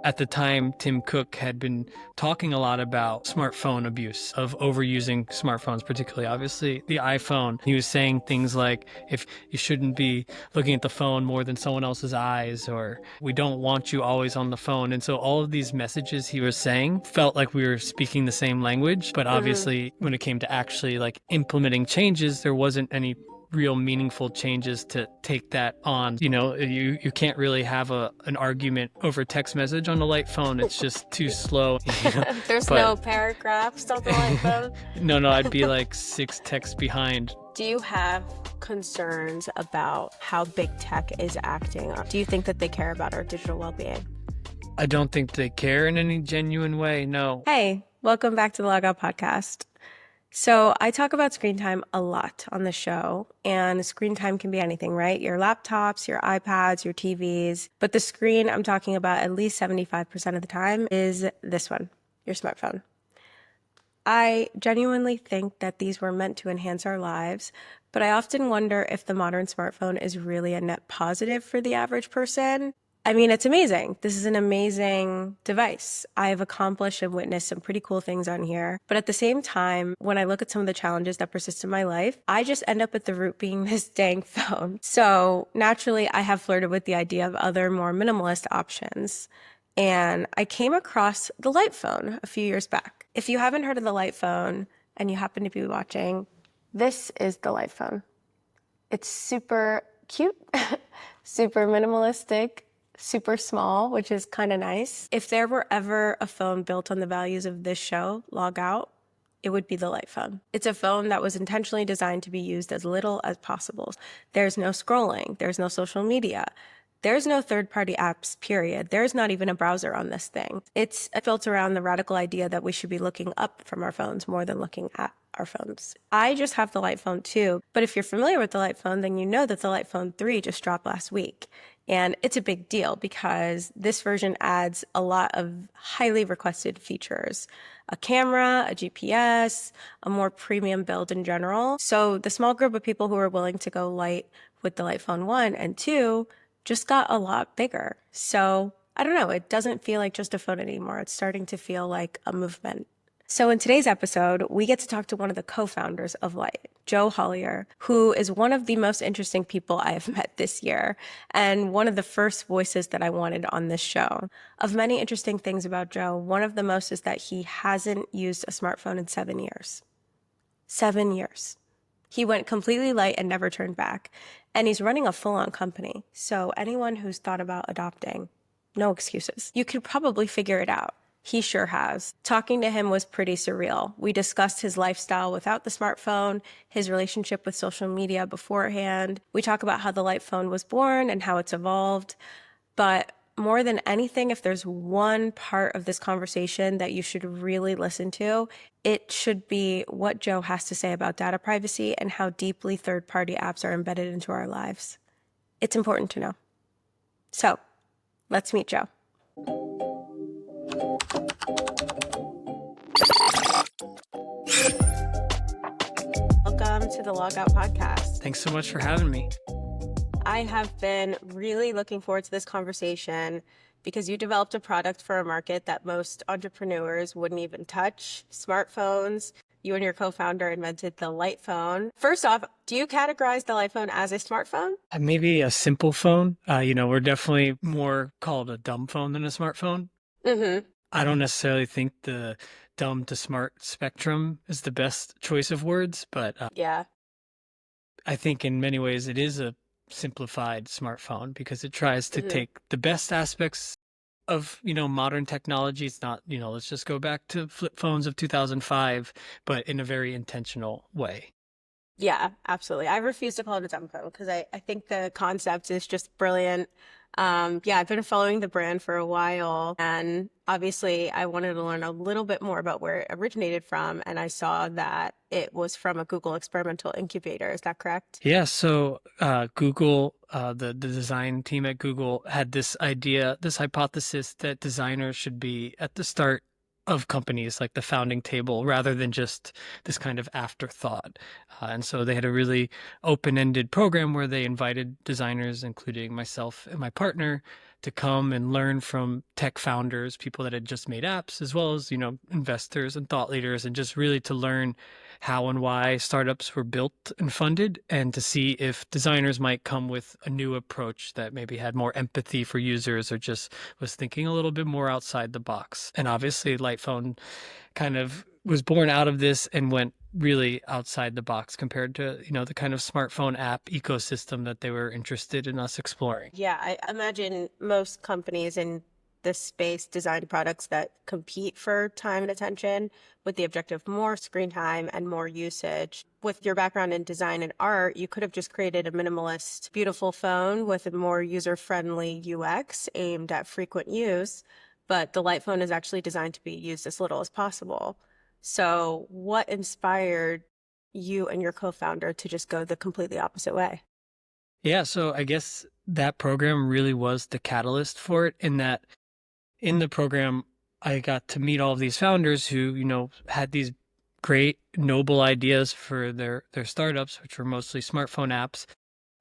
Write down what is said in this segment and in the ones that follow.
At the time, Tim Cook had been talking a lot about smartphone abuse, of overusing smartphones, particularly, obviously, the iPhone. He was saying things like, if you shouldn't be looking at the phone more than someone else's eyes, or we don't want you always on the phone. And so all of these messages he was saying felt like we were speaking the same language. But Hmm. obviously, when it came to actually like implementing changes, there wasn't any real meaningful changes to take that on. You can't really have an argument over text message on a light phone. It's just too slow. There's But no paragraphs on the light phone. no, I'd be like 6 texts behind. Do you have concerns about how big tech is acting? Do you think that they care about our digital well-being? I don't think they care in any genuine way, no. Hey, welcome back to the Logout Podcast. So I talk about screen time a lot on the show, and screen time can be anything, right? Your laptops, your iPads, your TVs. But the screen I'm talking about at least 75% of the time is this one, your smartphone. I genuinely think that these were meant to enhance our lives, but I often wonder if the modern smartphone is really a net positive for the average person. I mean, it's amazing. This is an amazing device. I have accomplished and witnessed some pretty cool things on here. But at the same time, when I look at some of the challenges that persist in my life, I just end up at the root being this dang phone. So naturally, I have flirted with the idea of other more minimalist options. And I came across the light phone a few years back. If you haven't heard of the light phone and you happen to be watching, this is the light phone. It's super cute, super minimalistic, super small, which is kind of nice. If there were ever a phone built on the values of this show, Log Out, it would be the light phone. It's a phone that was intentionally designed to be used as little as possible. There's no scrolling, there's no social media. There's no third-party apps, period. There's not even a browser on this thing. It's built around the radical idea that we should be looking up from our phones more than looking at our phones. I just have the Light Phone 2, but if you're familiar with the Light Phone, then you know that the Light Phone 3 just dropped last week. And it's a big deal because this version adds a lot of highly requested features. A camera, a GPS, a more premium build in general. So the small group of people who are willing to go light with the Light Phone 1 and 2 just got a lot bigger. So I don't know, it doesn't feel like just a phone anymore. It's starting to feel like a movement. So in today's episode, we get to talk to one of the co-founders of Light, Joe Hollier, who is one of the most interesting people I have met this year and one of the first voices that I wanted on this show. Of many interesting things about Joe, one of the most is that he hasn't used a smartphone in 7 years. 7 years. He went completely light and never turned back. And he's running a full-on company. So anyone who's thought about adopting, no excuses. You could probably figure it out. He sure has. Talking to him was pretty surreal. We discussed his lifestyle without the smartphone, his relationship with social media beforehand. We talk about how the light phone was born and how it's evolved. But more than anything, if there's one part of this conversation that you should really listen to, it should be what Joe has to say about data privacy and how deeply third-party apps are embedded into our lives. It's important to know. So, let's meet Joe. Welcome to the Logout Podcast. Thanks so much for having me. I have been really looking forward to this conversation because you developed a product for a market that most entrepreneurs wouldn't even touch, smartphones. You and your co-founder invented the Light Phone. First off, do you categorize the Light Phone as a smartphone? Maybe a simple phone. We're definitely more called a dumb phone than a smartphone. Mm-hmm. I don't necessarily think the dumb to smart spectrum is the best choice of words, but Yeah. I think in many ways it is a simplified smartphone because it tries to Mm-hmm. take the best aspects of, modern technology. It's not, let's just go back to flip phones of 2005, but in a very intentional way. Yeah, absolutely. I refuse to call it a dumb phone because I think the concept is just brilliant. Yeah, I've been following the brand for a while, and obviously I wanted to learn a little bit more about where it originated from, and I saw that it was from a Google experimental incubator. Is that correct? Yeah, so Google, the design team at Google had this idea, this hypothesis that designers should be at the start of companies, like the founding table, rather than just this kind of afterthought. And so they had a really open-ended program where they invited designers, including myself and my partner, to come and learn from tech founders, people that had just made apps, as well as, investors and thought leaders, and just really to learn how and why startups were built and funded, and to see if designers might come with a new approach that maybe had more empathy for users or just was thinking a little bit more outside the box. And obviously, Lightphone kind of was born out of this and went really outside the box compared to, the kind of smartphone app ecosystem that they were interested in us exploring. Yeah, I imagine most companies in this space design products that compete for time and attention with the objective of more screen time and more usage. With your background in design and art, you could have just created a minimalist, beautiful phone with a more user-friendly UX aimed at frequent use, but the light phone is actually designed to be used as little as possible. So what inspired you and your co-founder to just go the completely opposite way? Yeah, so I guess that program really was the catalyst for it, in that in the program, I got to meet all of these founders who, had these great, noble ideas for their startups, which were mostly smartphone apps.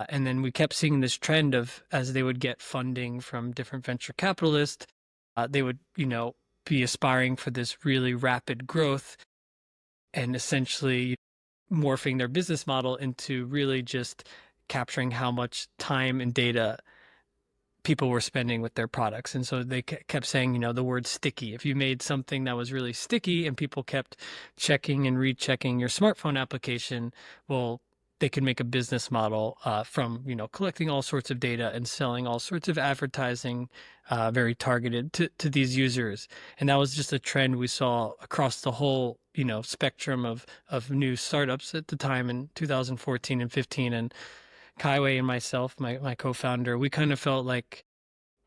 And then we kept seeing this trend of, as they would get funding from different venture capitalists, they would, be aspiring for this really rapid growth and essentially morphing their business model into really just capturing how much time and data people were spending with their products. And so they kept saying, the word sticky. If you made something that was really sticky and people kept checking and rechecking your smartphone application, well, they could make a business model from, collecting all sorts of data and selling all sorts of advertising very targeted to these users. And that was just a trend we saw across the whole, spectrum of new startups at the time in 2014 and 15. And Kaiwei and myself, my co-founder, we kind of felt like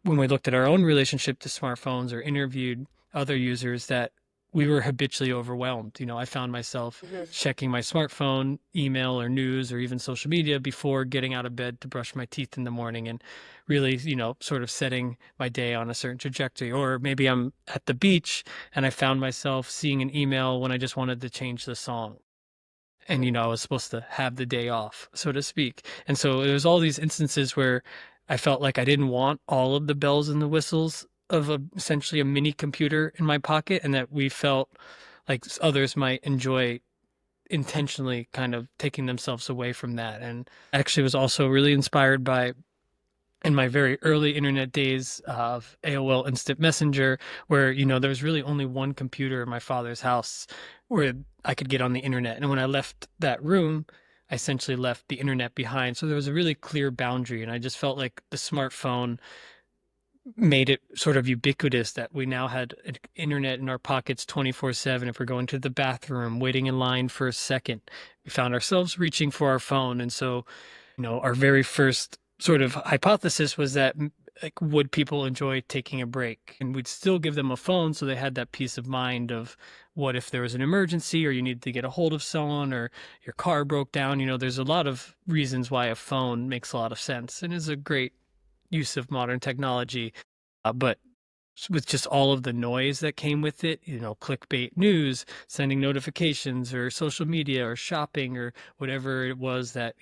when we looked at our own relationship to smartphones or interviewed other users that we were habitually overwhelmed. I found myself checking my smartphone, email or news or even social media before getting out of bed to brush my teeth in the morning, and really, sort of setting my day on a certain trajectory. Or maybe I'm at the beach and I found myself seeing an email when I just wanted to change the song. And, I was supposed to have the day off, so to speak. And so there was all these instances where I felt like I didn't want all of the bells and the whistles of essentially a mini computer in my pocket, and that we felt like others might enjoy intentionally kind of taking themselves away from that. And actually was also really inspired by, in my very early internet days of AOL Instant Messenger, where, there was really only one computer in my father's house where I could get on the internet. And when I left that room, I essentially left the internet behind. So there was a really clear boundary. And I just felt like the smartphone made it sort of ubiquitous that we now had an internet in our pockets 24/7. If we're going to the bathroom, waiting in line for a second, we found ourselves reaching for our phone. And so, our very first sort of hypothesis was that, like, would people enjoy taking a break? And we'd still give them a phone so they had that peace of mind of, what if there was an emergency or you need to get a hold of someone or your car broke down? There's a lot of reasons why a phone makes a lot of sense and is a great use of modern technology. But with just all of the noise that came with it, clickbait news, sending notifications or social media or shopping or whatever it was that,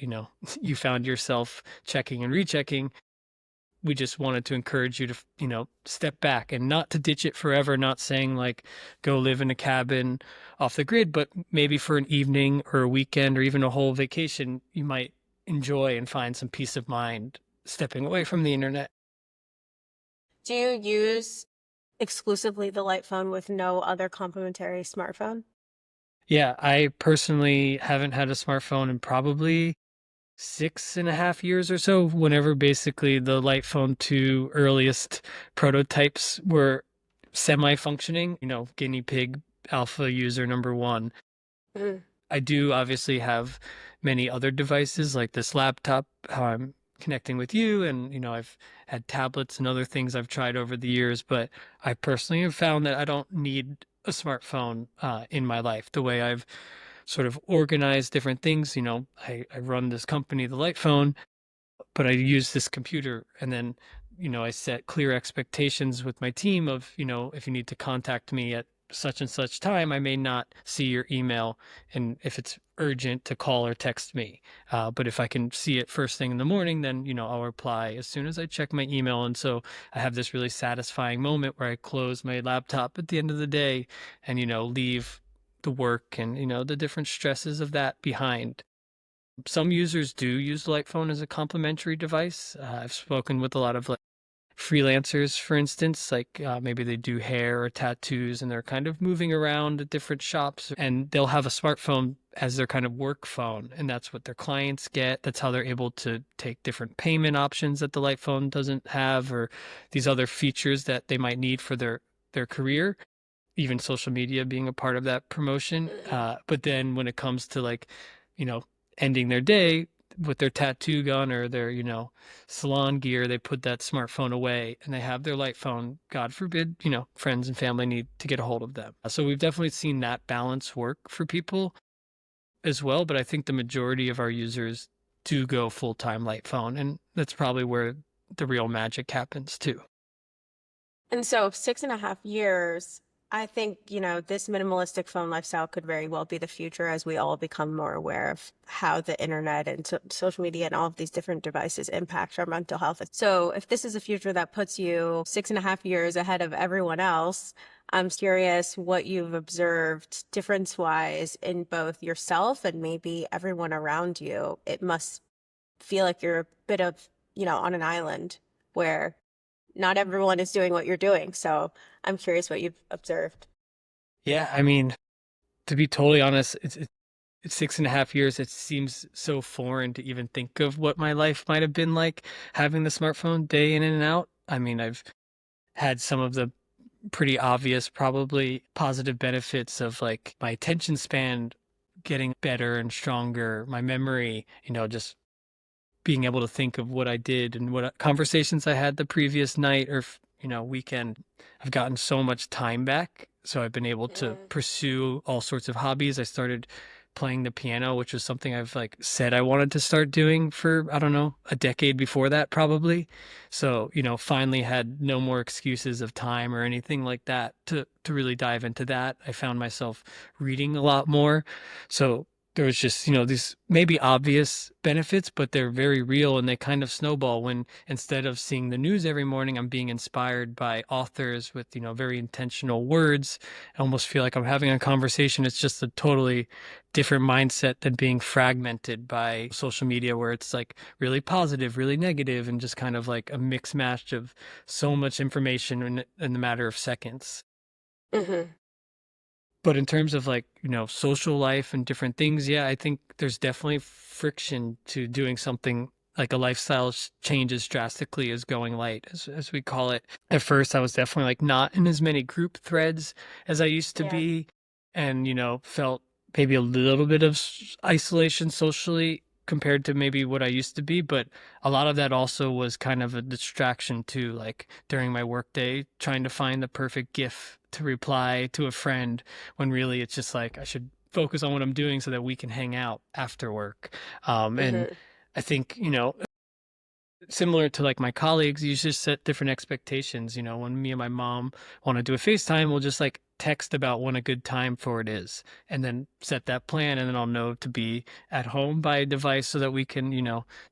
you found yourself checking and rechecking, we just wanted to encourage you to, step back and not to ditch it forever, not saying like, go live in a cabin off the grid, but maybe for an evening or a weekend or even a whole vacation, you might enjoy and find some peace of mind stepping away from the internet. Do you use exclusively the light phone with no other complementary smartphone? Yeah, I personally haven't had a smartphone in probably 6.5 years or so, whenever basically the Light Phone 2 earliest prototypes were semi-functioning, guinea pig alpha user number one. Mhm. I do obviously have many other devices like this laptop, how I'm connecting with you, and I've had tablets and other things I've tried over the years, but I personally have found that I don't need a smartphone in my life. The way I've sort of organized different things, I run this company, the Light Phone, but I use this computer, and then I set clear expectations with my team of, if you need to contact me at such and such time, I may not see your email. And if it's urgent to call or text me. But if I can see it first thing in the morning, then, I'll reply as soon as I check my email. And so I have this really satisfying moment where I close my laptop at the end of the day and, leave the work and, the different stresses of that behind. Some users do use the light phone as a complementary device. I've spoken with a lot of freelancers, for instance, like maybe they do hair or tattoos and they're kind of moving around at different shops and they'll have a smartphone as their kind of work phone. And that's what their clients get. That's how they're able to take different payment options that the light phone doesn't have, or these other features that they might need for their career, even social media being a part of that promotion. But then when it comes to you know, ending their day with their tattoo gun or their, salon gear, they put that smartphone away and they have their light phone. God forbid, friends and family need to get a hold of them. So we've definitely seen that balance work for people as well. But I think the majority of our users do go full-time light phone. And that's probably where the real magic happens too. And so 6.5 years, I think, this minimalistic phone lifestyle could very well be the future as we all become more aware of how the internet and social media and all of these different devices impact our mental health. So if this is a future that puts you 6.5 years ahead of everyone else, I'm curious what you've observed difference-wise in both yourself and maybe everyone around you. It must feel like you're a bit of, on an island where not everyone is doing what you're doing. So I'm curious what you've observed. Yeah, I mean, to be totally honest, it's 6.5 years. It seems so foreign to even think of what my life might have been like having the smartphone day in and out. I mean, I've had some of the pretty obvious, probably positive benefits of my attention span getting better and stronger, my memory, just being able to think of what I did and what conversations I had the previous night or, weekend. I've gotten so much time back. So I've been able to pursue all sorts of hobbies. I started playing the piano, which was something I've said I wanted to start doing for, I don't know, a decade before that probably. So, finally had no more excuses of time or anything like that to really dive into that. I found myself reading a lot more. So there was just, these maybe obvious benefits, but they're very real and they kind of snowball when instead of seeing the news every morning, I'm being inspired by authors with, very intentional words. I almost feel like I'm having a conversation. It's just a totally different mindset than being fragmented by social media where it's really positive, really negative, and just kind of a mix match of so much information in the matter of seconds. Mm-hmm. But in terms of social life and different things, yeah, I think there's definitely friction to doing something like a lifestyle change as drastically as going light, as we call it. At first, I was definitely not in as many group threads as I used to Yeah. be, and felt maybe a little bit of isolation socially compared to maybe what I used to be. But a lot of that also was kind of a distraction too, during my workday, trying to find the perfect GIF to reply to a friend when really it's just I should focus on what I'm doing so that we can hang out after work. And Mm-hmm. I think, similar to my colleagues, you just set different expectations. When me and my mom want to do a FaceTime, we'll just text about when a good time for it is and then set that plan. And then I'll know to be at home by a device so that we can,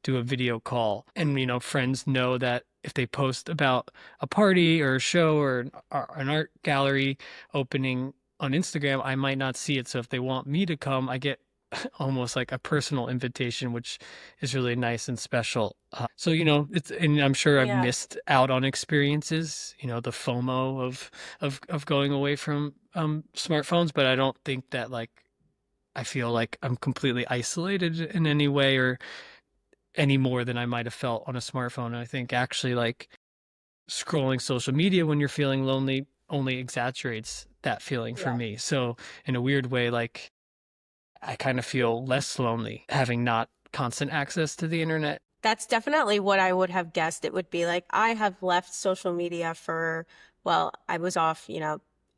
do a video call. And, friends know that if they post about a party or a show or an art gallery opening on Instagram, I might not see it. So if they want me to come, I get almost like a personal invitation, which is really nice and special. So, and I'm sure I've Yeah. missed out on experiences, the FOMO of going away from smartphones, but I don't think that I feel like I'm completely isolated in any way or any more than I might have felt on a smartphone. I think actually scrolling social media when you're feeling lonely only exaggerates that feeling for Yeah. me. So in a weird way, I kind of feel less lonely having not constant access to the internet. That's definitely what I would have guessed it would be like. I have left social media for, well, I was off,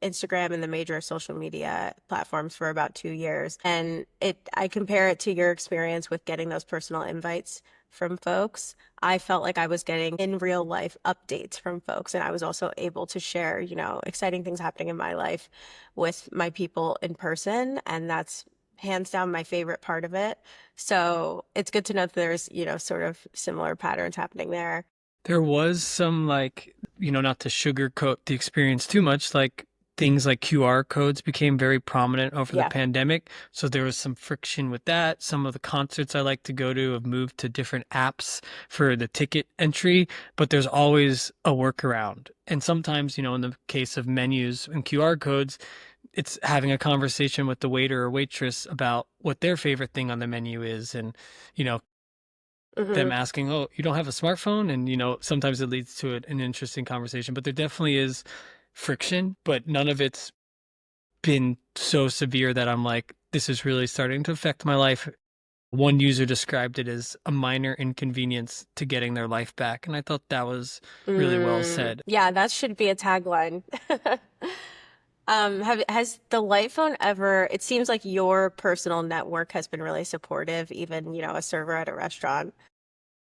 Instagram and the major social media platforms for about 2 years. And I compare it to your experience with getting those personal invites from folks. I felt like I was getting in real life updates from folks. And I was also able to share, exciting things happening in my life with my people in person. And that's hands down my favorite part of it. So it's good to know that there's, sort of similar patterns happening there. There was some like, not to sugarcoat the experience too much, like things like QR codes became very prominent over the Yeah. pandemic. So there was some friction with that. Some of the concerts I like to go to have moved to different apps for the ticket entry, but there's always a workaround. And sometimes, in the case of menus and QR codes, it's having a conversation with the waiter or waitress about what their favorite thing on the menu is. And, you know, Hmm. them asking, "Oh, you don't have a smartphone?" And sometimes it leads to an interesting conversation. But there definitely is friction, but none of it's been so severe that I'm like, this is really starting to affect my life. One user described it as a minor inconvenience to getting their life back, and I thought that was really well said. Yeah, that should be a tagline. Has the light phone ever, it seems like your personal network has been really supportive, even, a server at a restaurant.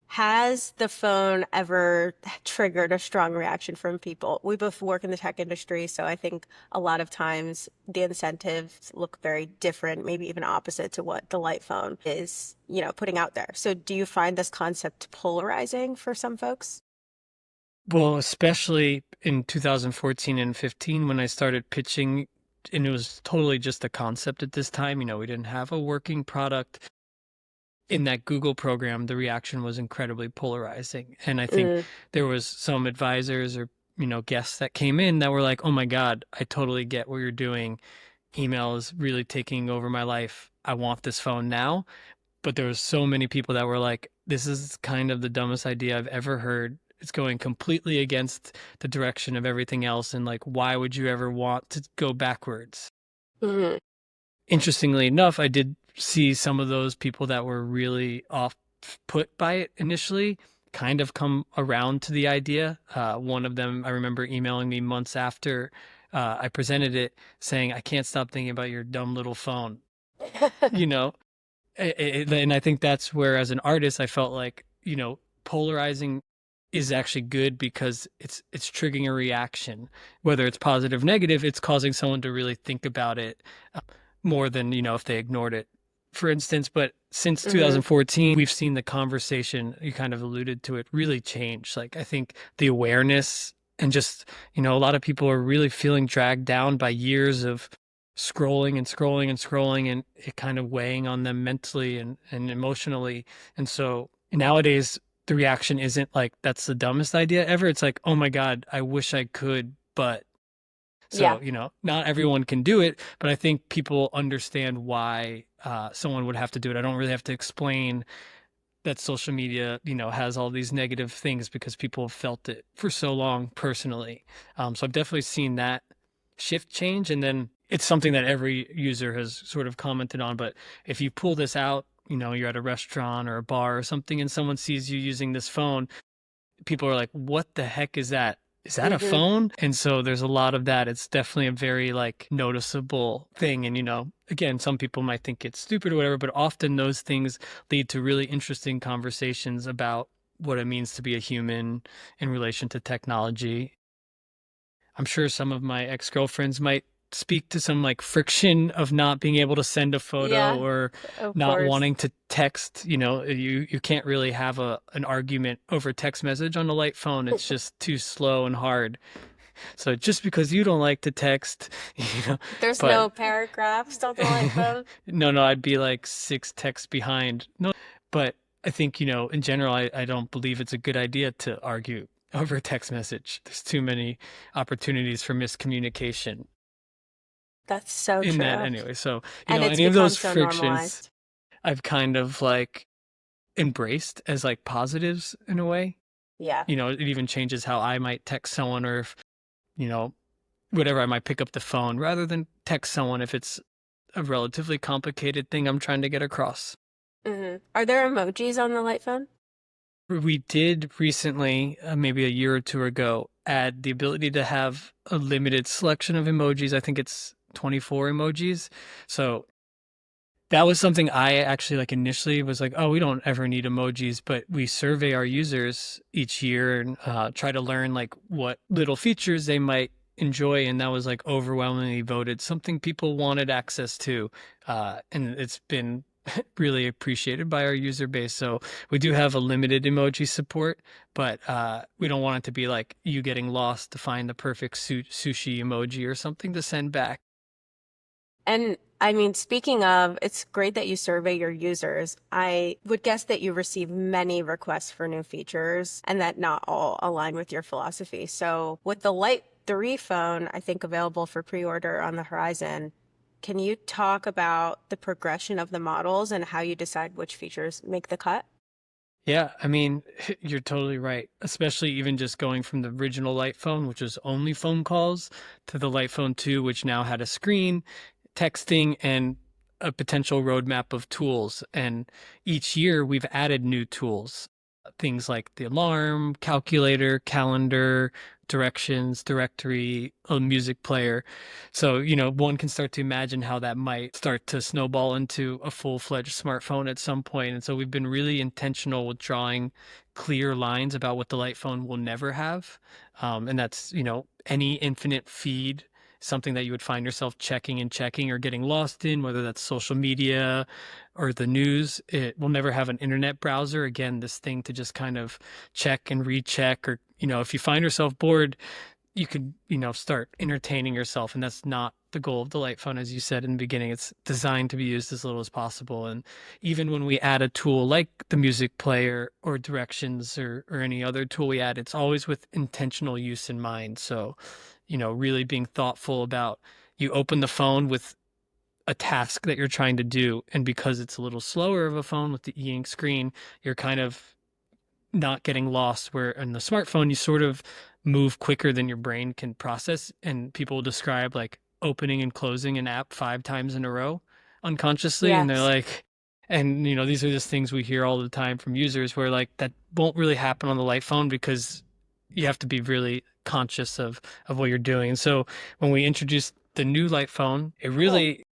Has the phone ever triggered a strong reaction from people? We both work in the tech industry, so I think a lot of times the incentives look very different, maybe even opposite to what the light phone is, putting out there. So do you find this concept polarizing for some folks? Well, especially in 2014 and 15 when I started pitching, and it was totally just a concept at this time. We didn't have a working product. In that Google program, the reaction was incredibly polarizing. And I think Mm. there was some advisors or, guests that came in that were like, "Oh my God, I totally get what you're doing. Email is really taking over my life. I want this phone now." But there was so many people that were like, "This is kind of the dumbest idea I've ever heard. It's going completely against the direction of everything else. And like, why would you ever want to go backwards?" Mhm. Interestingly enough, I did see some of those people that were really off put by it initially kind of come around to the idea. One of them, I remember emailing me months after I presented it saying, "I can't stop thinking about your dumb little phone." You know, and I think that's where, as an artist, I felt like, polarizing is actually good because it's triggering a reaction, whether it's positive, negative, it's causing someone to really think about it more than, if they ignored it, for instance. But since Hmm. 2014, we've seen the conversation, you kind of alluded to it, really change. Like, I think the awareness and just, a lot of people are really feeling dragged down by years of scrolling and scrolling and scrolling, and it kind of weighing on them mentally and emotionally. And so nowadays, the reaction isn't like, "That's the dumbest idea ever." It's like, "Oh my God, I wish I could, but..." Yeah. So, not everyone can do it, but I think people understand why someone would have to do it. I don't really have to explain that social media, has all these negative things because people have felt it for so long personally. So I've definitely seen that shift change. And then it's something that every user has sort of commented on. But if you pull this out, you're at a restaurant or a bar or something, and someone sees you using this phone, people are like, "What the heck is that? Is that a Hmm. phone?" And so there's a lot of that. It's definitely a very like noticeable thing. And, again, some people might think it's stupid or whatever, but often those things lead to really interesting conversations about what it means to be a human in relation to technology. I'm sure some of my ex-girlfriends might speak to some like friction of not being able to send a photo Yeah, or of not course. wanting to text. You can't really have an argument over text message on a light phone. It's just too slow and hard. So just because you don't like to text, you know, There's but no paragraphs on the light phone. no, I'd be like six texts behind. No, but I think, in general, I don't believe it's a good idea to argue over a text message. There's too many opportunities for miscommunication That's so in that true. anyway. So, And it's any of those become so frictions normalized. I've kind of like embraced as like positives in a way. Yeah. It even changes how I might text someone, or if, you know, whatever, I might pick up the phone rather than text someone if it's a relatively complicated thing I'm trying to get across. Hmm. Are there emojis on the light phone? We did recently, maybe a year or two ago, add the ability to have a limited selection of emojis. I think it's 24 emojis. So that was something I actually like initially was like, "Oh, we don't ever need emojis," but we survey our users each year and try to learn like what little features they might enjoy, and that was like overwhelmingly voted something people wanted access to, and it's been really appreciated by our user base. So we do have a limited emoji support, but we don't want it to be like you getting lost to find the perfect sushi emoji or something to send back. And I mean, speaking of, it's great that you survey your users. I would guess that you receive many requests for new features and that not all align with your philosophy. So, with the Light 3 phone, I think available for pre-order on the horizon, can you talk about the progression of the models and how you decide which features make the cut? Yeah, I mean, you're totally right. Especially even just going from the original Light phone, which was only phone calls, to the Light phone 2, which now had a screen, texting, and a potential roadmap of tools. And each year we've added new tools, things like the alarm, calculator, calendar, directions, directory, a music player. So, one can start to imagine how that might start to snowball into a full-fledged smartphone at some point. And so we've been really intentional with drawing clear lines about what the Light phone will never have. And that's, any infinite feed, something that you would find yourself checking and checking or getting lost in, whether that's social media or the news. It will never have an internet browser. Again, this thing to just kind of check and recheck, or, if you find yourself bored, you could, start entertaining yourself. And that's not the goal of the Light phone. As you said in the beginning, it's designed to be used as little as possible. And even when we add a tool like the music player or directions, or any other tool we add, it's always with intentional use in mind. So, really being thoughtful about, you open the phone with a task that you're trying to do. And because it's a little slower of a phone with the e-ink screen, you're kind of not getting lost, where in the smartphone you sort of move quicker than your brain can process. And people describe like opening and closing an app 5 times in a row unconsciously, and they're Yes. like, and these are just things we hear all the time from users, where like that won't really happen on the Light phone because you have to be really conscious of what you're doing. And so when we introduced the new Light phone, it really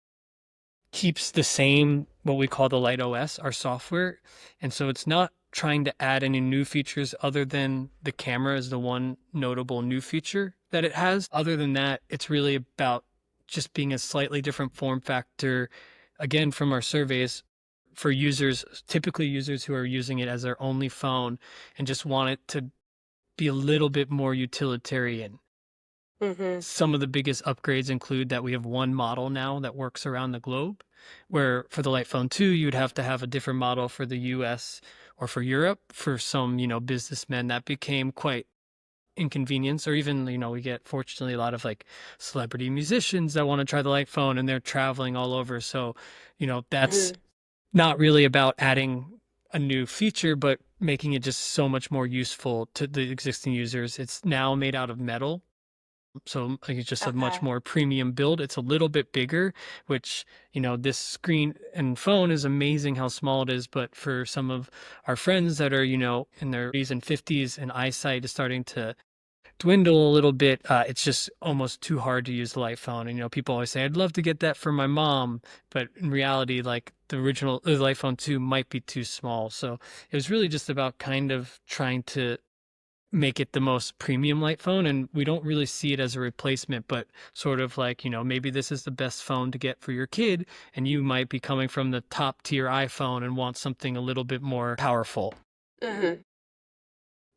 keeps the same, what we call the Light OS, our software. And so it's not trying to add any new features other than the camera is the one notable new feature that it has. Other than that, it's really about just being a slightly different form factor. Again, from our surveys, for users, typically users who are using it as their only phone and just want it to be a little bit more utilitarian. Mm-hmm. Some of the biggest upgrades include that we have one model now that works around the globe, where for the Light phone 2, you'd have to have a different model for the US or for Europe. For some, businessmen, that became quite inconvenience. Or even, we get, fortunately, a lot of like celebrity musicians that want to try the Light phone and they're traveling all over. So, that's Mm-hmm. not really about adding a new feature, but making it just so much more useful to the existing users. It's now made out of metal, so like it's just a much Okay. more premium build. It's a little bit bigger, which, this screen and phone is amazing how small it is. But for some of our friends that are, in their 40s and 50s and eyesight is starting to dwindle a little bit, it's just almost too hard to use the Light phone. And, people always say, I'd love to get that for my mom. But in reality, like the Light phone 2 might be too small. So it was really just about kind of trying to make it the most premium Light phone. And we don't really see it as a replacement, but sort of like, maybe this is the best phone to get for your kid, and you might be coming from the top tier iPhone and want something a little bit more powerful. Mm-hmm.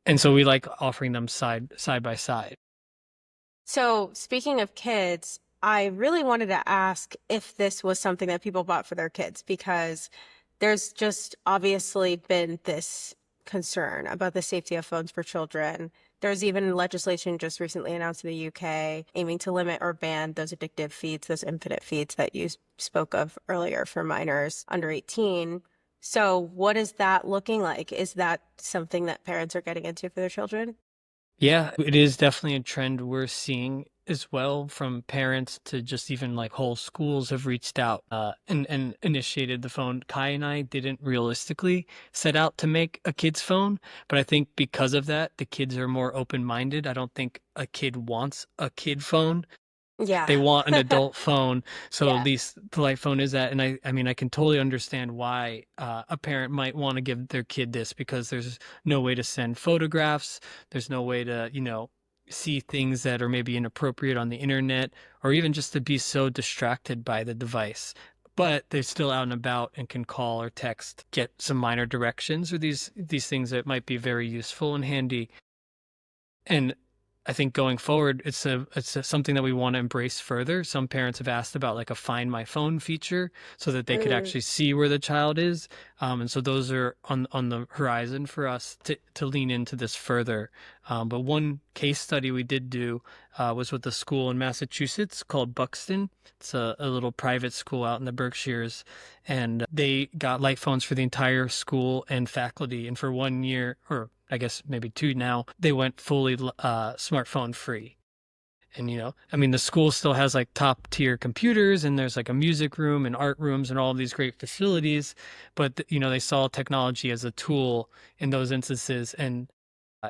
And so we like offering them side by side. So, speaking of kids, I really wanted to ask if this was something that people bought for their kids, because there's just obviously been this concern about the safety of phones for children. There's even legislation just recently announced in the UK aiming to limit or ban those addictive feeds, those infinite feeds that you spoke of earlier for minors under 18. So, what is that looking like? Is that something that parents are getting into for their children? Yeah, it is definitely a trend we're seeing as well, from parents to just even like whole schools have reached out, and initiated the phone. Kai and I didn't realistically set out to make a kid's phone, but I think because of that, the kids are more open-minded. I don't think a kid wants a kid phone. Yeah. They want an adult phone. So at Yeah. least the Light phone is that. And I mean, I can totally understand why a parent might want to give their kid this, because there's no way to send photographs. There's no way to, see things that are maybe inappropriate on the internet, or even just to be so distracted by the device. But they're still out and about and can call or text, get some minor directions, or these things that might be very useful and handy. And I think going forward, it's something that we want to embrace further. Some parents have asked about like a Find My Phone feature so that they could actually see where the child is. And so those are on the horizon for us to lean into this further. But one case study we did do was with a school in Massachusetts called Buxton. It's a little private school out in the Berkshires, and they got light phones for the entire school and faculty. And for 1 year, or I guess maybe 2 now, they went fully smartphone free. And, I mean, the school still has like top tier computers, and there's like a music room and art rooms and all these great facilities. But, they saw technology as a tool in those instances. And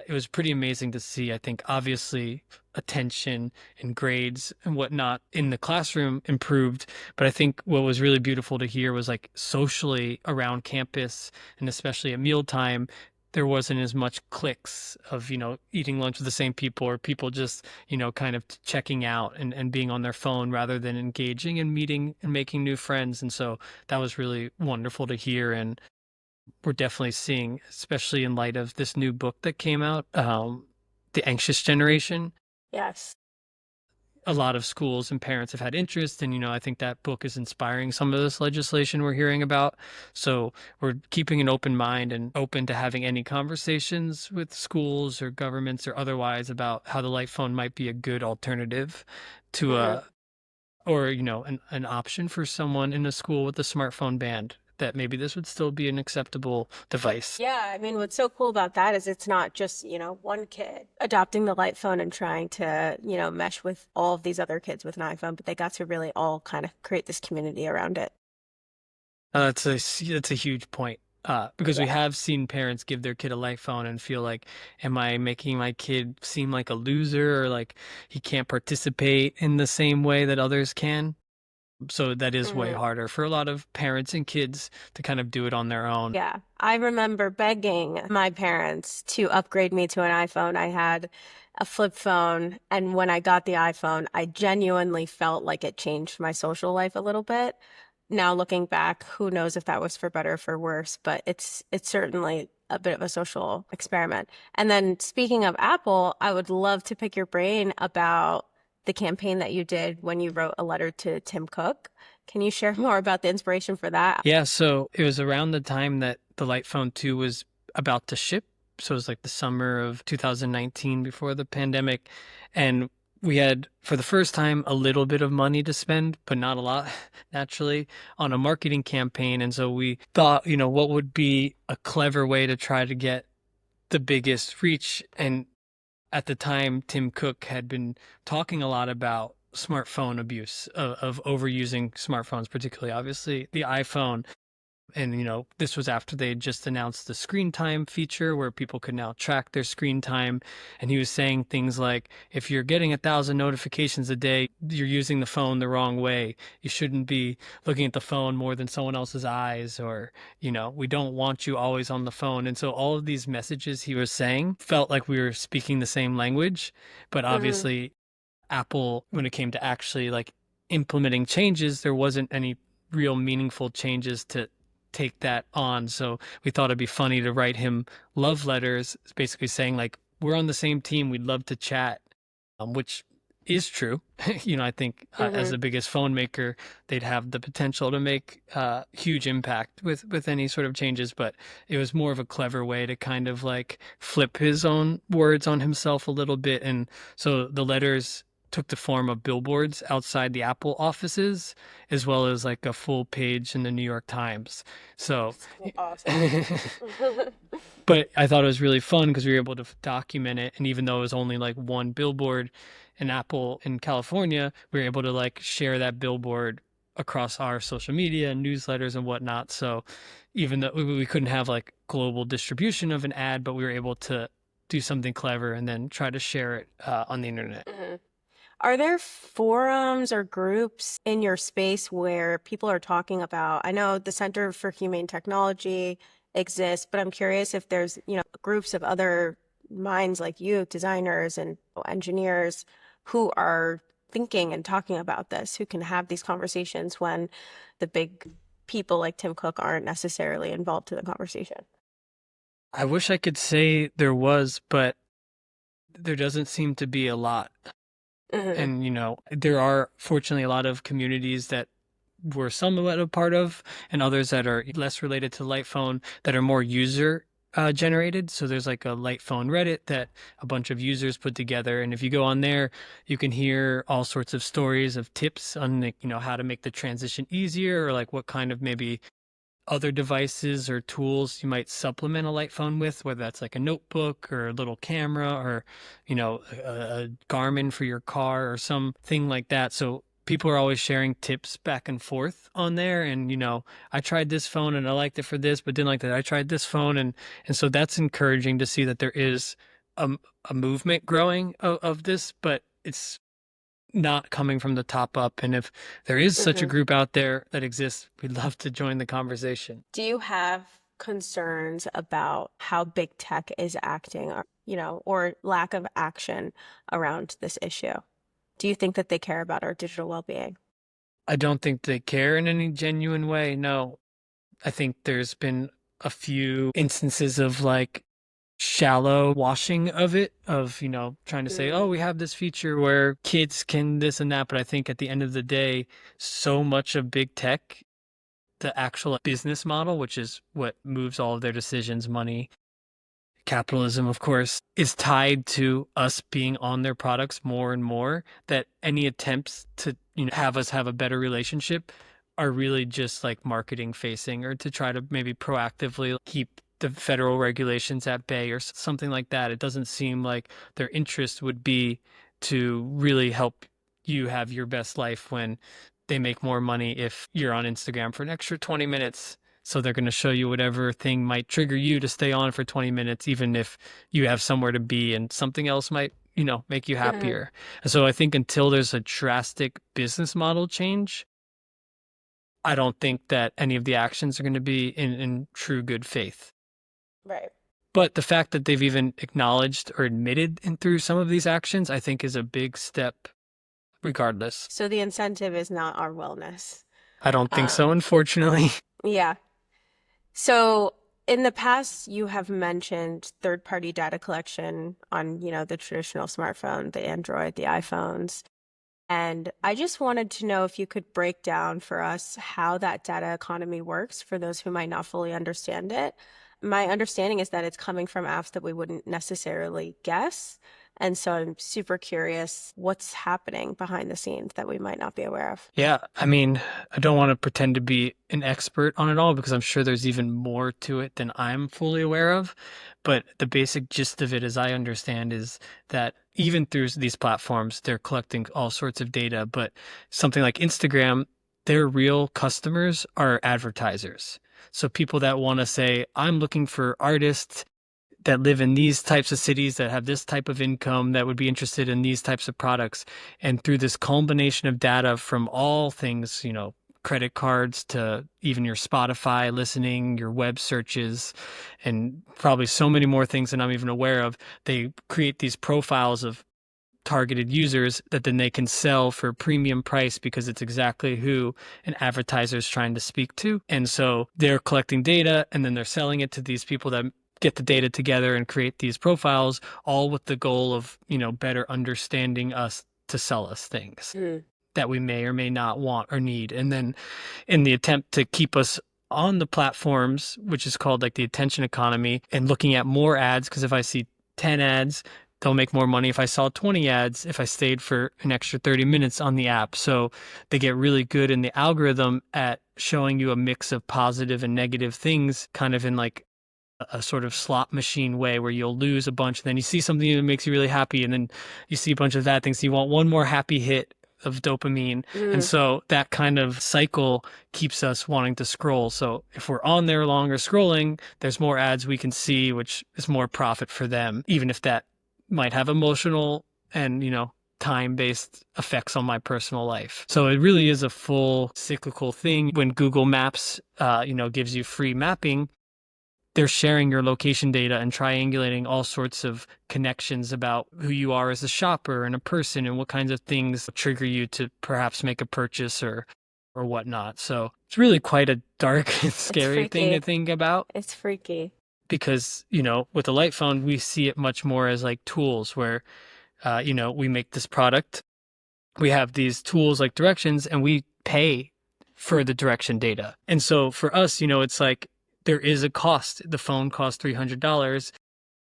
it was pretty amazing to see. I think obviously attention and grades and whatnot in the classroom improved, but I think what was really beautiful to hear was like socially around campus, and especially at mealtime, there wasn't as much cliques of, eating lunch with the same people, or people just, kind of checking out and being on their phone rather than engaging and meeting and making new friends. And so that was really wonderful to hear. And we're definitely seeing, especially in light of this new book that came out, The Anxious Generation. Yes. A lot of schools and parents have had interest, and I think that book is inspiring some of this legislation we're hearing about. So we're keeping an open mind and open to having any conversations with schools or governments or otherwise about how the light phone might be a good alternative to or an option for someone in a school with a smartphone ban, that maybe this would still be an acceptable device. Yeah, I mean, what's so cool about that is it's not just, one kid adopting the light phone and trying to, mesh with all of these other kids with an iPhone, but they got to really all kind of create this community around it. That's a huge point. Because we Yeah. have seen parents give their kid a light phone and feel like, am I making my kid seem like a loser, or like he can't participate in the same way that others can? So that is way harder for a lot of parents and kids to kind of do it on their own. Yeah. I remember begging my parents to upgrade me to an iPhone. I had a flip phone, and when I got the iPhone, I genuinely felt like it changed my social life a little bit. Now looking back, who knows if that was for better or for worse, but it's certainly a bit of a social experiment. And then speaking of Apple, I would love to pick your brain about the campaign that you did when you wrote a letter to Tim Cook. Can you share more about the inspiration for that? Yeah, so it was around the time that the Light Phone 2 was about to ship. So it was like the summer of 2019, before the pandemic. And we had, for the first time, a little bit of money to spend, but not a lot, naturally, on a marketing campaign. And so we thought, what would be a clever way to try to get the biggest reach. And at the time, Tim Cook had been talking a lot about smartphone abuse, of overusing smartphones, particularly obviously the iPhone. And, this was after they had just announced the screen time feature where people could now track their screen time. And he was saying things like, if you're getting 1,000 notifications a day, you're using the phone the wrong way. You shouldn't be looking at the phone more than someone else's eyes, or, we don't want you always on the phone. And so all of these messages he was saying felt like we were speaking the same language. But obviously, Apple, when it came to actually like implementing changes, there wasn't any real meaningful changes to take that on. So we thought it'd be funny to write him love letters, basically saying like, we're on the same team, we'd love to chat, which is true. I think as the biggest phone maker, they'd have the potential to make huge impact with any sort of changes. But it was more of a clever way to kind of like flip his own words on himself a little bit. And so the letters took the form of billboards outside the Apple offices, as well as like a full page in the New York Times. So Awesome. but I thought it was really fun because we were able to document it. And even though it was only like one billboard in Apple in California, we were able to like share that billboard across our social media and newsletters and whatnot. So even though we couldn't have like global distribution of an ad, but we were able to do something clever and then try to share it on the internet. Are there forums or groups in your space where people are talking about? I know the Center for Humane Technology exists, but I'm curious if there's, groups of other minds like you, designers and engineers, who are thinking and talking about this, who can have these conversations when the big people like Tim Cook aren't necessarily involved in the conversation. I wish I could say there was, but there doesn't seem to be a lot. Hmm. And, there are fortunately a lot of communities that we're somewhat a part of, and others that are less related to light phone that are more user generated. So there's like a light phone Reddit that a bunch of users put together. And if you go on there, you can hear all sorts of stories of tips on, like, how to make the transition easier, or like what kind of maybe other devices or tools you might supplement a light phone with, whether that's like a notebook or a little camera, or, a Garmin for your car or something like that. So people are always sharing tips back and forth on there. And, I tried this phone and I liked it for this, but didn't like that. I tried this phone. And so that's encouraging to see that there is a, a movement growing of this, but it's not coming from the top up. And if there is such a Hmm. group out there that exists, we'd love to join the conversation. Do you have concerns about how big tech is acting, or, or lack of action around this issue? Do you think that they care about our digital well-being? I don't think they care in any genuine way. No, I think there's been a few instances of like shallow washing of it, of, trying to say, oh, Mm. we have this feature where kids can this and that. But I think at the end of the day, so much of big tech, the actual business model, which is what moves all of their decisions, money, capitalism, of course, is tied to us being on their products more and more, that any attempts to, have us have a better relationship are really just like marketing facing, or to try to maybe proactively keep the federal regulations at bay or something like that. It doesn't seem like their interest would be to really help you have your best life, when they make more money if you're on Instagram for an extra 20 minutes. So they're going to show you whatever thing might trigger you to stay on for 20 minutes, even if you have somewhere to be and something else might, make you Hmm. happier. And so I think until there's a drastic business model change, I don't think that any of the actions are going to be in true good faith. Right. But the fact that they've even acknowledged or admitted in through some of these actions, I think is a big step regardless. So the incentive is not our wellness. I don't think so, Um, unfortunately. yeah. So in the past, you have mentioned third-party data collection on, the traditional smartphone, the Android, the iPhones. And I just wanted to know if you could break down for us how that data economy works for those who might not fully understand it. My understanding is that it's coming from apps that we wouldn't necessarily guess. And so I'm super curious what's happening behind the scenes that we might not be aware of. Yeah, I mean, I don't want to pretend to be an expert on it all, because I'm sure there's even more to it than I'm fully aware of. But the basic gist of it, as I understand, is that even through these platforms, they're collecting all sorts of data. But something like Instagram, their real customers are advertisers. So people that want to say, I'm looking for artists that live in these types of cities that have this type of income that would be interested in these types of products. And through this combination of data from all things, credit cards to even your Spotify listening, your web searches, and probably so many more things that I'm even aware of, they create these profiles of targeted users that then they can sell for premium price, because it's exactly who an advertiser is trying to speak to. And so they're collecting data and then they're selling it to these people that get the data together and create these profiles, all with the goal of, better understanding us to sell us things Mm. that we may or may not want or need. And then in the attempt to keep us on the platforms, which is called like the attention economy, and looking at more ads, because if I see 10 ads, they'll make more money if I saw 20 ads, if I stayed for an extra 30 minutes on the app. So they get really good in the algorithm at showing you a mix of positive and negative things, kind of in like a sort of slot machine way, where you'll lose a bunch, and then you see something that makes you really happy, and then you see a bunch of bad things. So you want one more happy hit of dopamine. And Mm. so that kind of cycle keeps us wanting to scroll. So if we're on there longer scrolling, there's more ads we can see, which is more profit for them, even if that might have emotional and, time-based effects on my personal life. So it really is a full cyclical thing. When Google Maps, gives you free mapping, they're sharing your location data and triangulating all sorts of connections about who you are as a shopper and a person and what kinds of things trigger you to perhaps make a purchase or whatnot. So it's really quite a dark and It's scary thing to freaky. think about It's freaky. because, with the light phone, we see it much more as like tools where, we make this product, we have these tools like directions, and we pay for the direction data. And so for us, it's like there is a cost. The phone costs $300.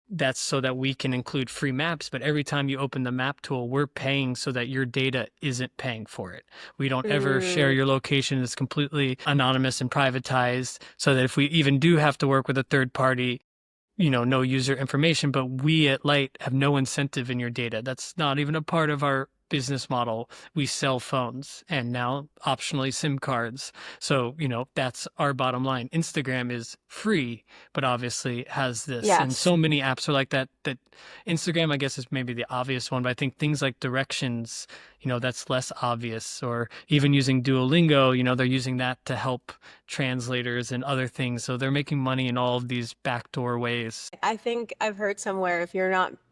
That's so that we can include free maps. But every time you open the map tool, we're paying so that your data isn't paying for it. We don't ever share Mm, your location. It's completely anonymous and privatized so that if we even do have to work with a third party, no user information, but we at Light have no incentive in your data. That's not even a part of our business model. We sell phones and now optionally SIM cards. So, that's our bottom line. Instagram is free, but obviously has this. And yes. so many apps are like that, that Instagram, I guess, is maybe the obvious one, but I think things like directions, that's less obvious. Or even using Duolingo, they're using that to help translators and other things. So they're making money in all of these backdoor ways. I think I've heard somewhere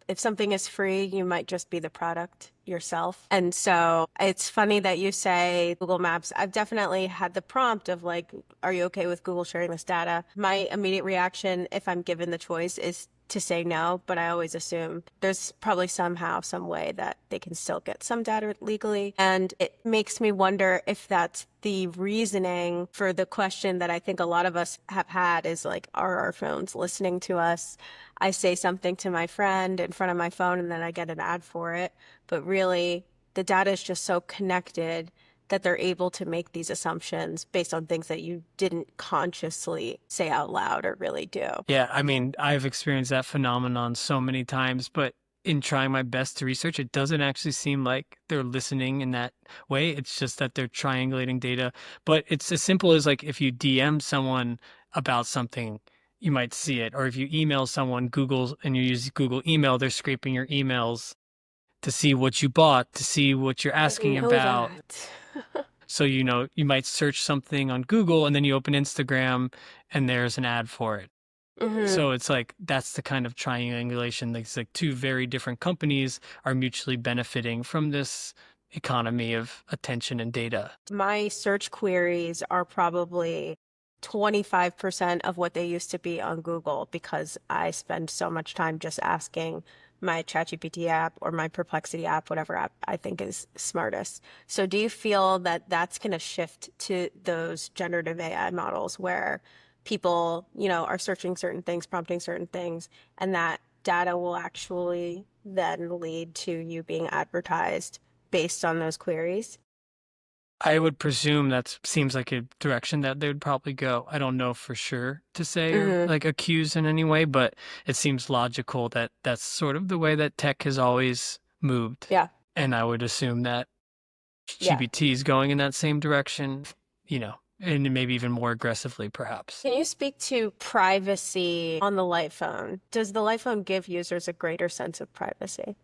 if something is free, you might just be the product yourself. And so it's funny that you say Google Maps. I've definitely had the prompt of like, are you okay with Google sharing this data? My immediate reaction, if I'm given the choice, is to say no, but I always assume there's probably somehow, some way that they can still get some data legally. And it makes me wonder if that's the reasoning for the question that I think a lot of us have had is like, are our phones listening to us? I say something to my friend in front of my phone and then I get an ad for it. But really, the data is just so connected that they're able to make these assumptions based on things that you didn't consciously say out loud or really do. Yeah, I mean, I've experienced that phenomenon so many times, but in trying my best to research, it doesn't actually seem like they're listening in that way. It's just that they're triangulating data. But it's as simple as like if you DM someone about something, you might see it. Or if you email someone, Google, and you use Google email, they're scraping your emails to see what you bought, to see what you're I didn't asking know about. that. So, you might search something on Google and then you open Instagram and there's an ad for it. Hmm. So it's like that's the kind of triangulation. It's like two very different companies are mutually benefiting from this economy of attention and data. My search queries are probably 25% of what they used to be on Google because I spend so much time just asking my ChatGPT app or my Perplexity app, whatever app I think is smartest. So do you feel that that's going to shift to those generative AI models where people, are searching certain things, prompting certain things, and that data will actually then lead to you being advertised based on those queries? I would presume that seems like a direction that they would probably go. I don't know for sure to say or Hmm. like accuse in any way, but it seems logical that that's sort of the way that tech has always moved. Yeah. And I would assume that Yeah. GPT is going in that same direction, and maybe even more aggressively, perhaps. Can you speak to privacy on the light phone? Does the light phone give users a greater sense of privacy?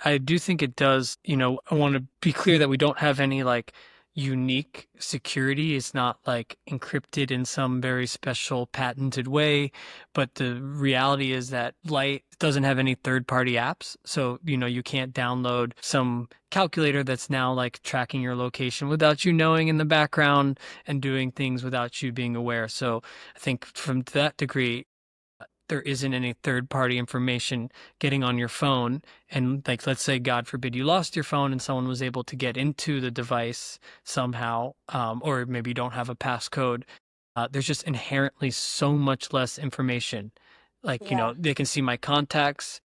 I do think it does. I want to be clear that we don't have any like unique security. It's not like encrypted in some very special patented way. But the reality is that Light doesn't have any third party apps. So, you can't download some calculator that's now like tracking your location without you knowing in the background and doing things without you being aware. So I think from that degree, there isn't any third party information getting on your phone. And like, let's say, God forbid, you lost your phone and someone was able to get into the device somehow, or maybe you don't have a passcode. There's just inherently so much less information. Like, Yeah. they can see my contacts,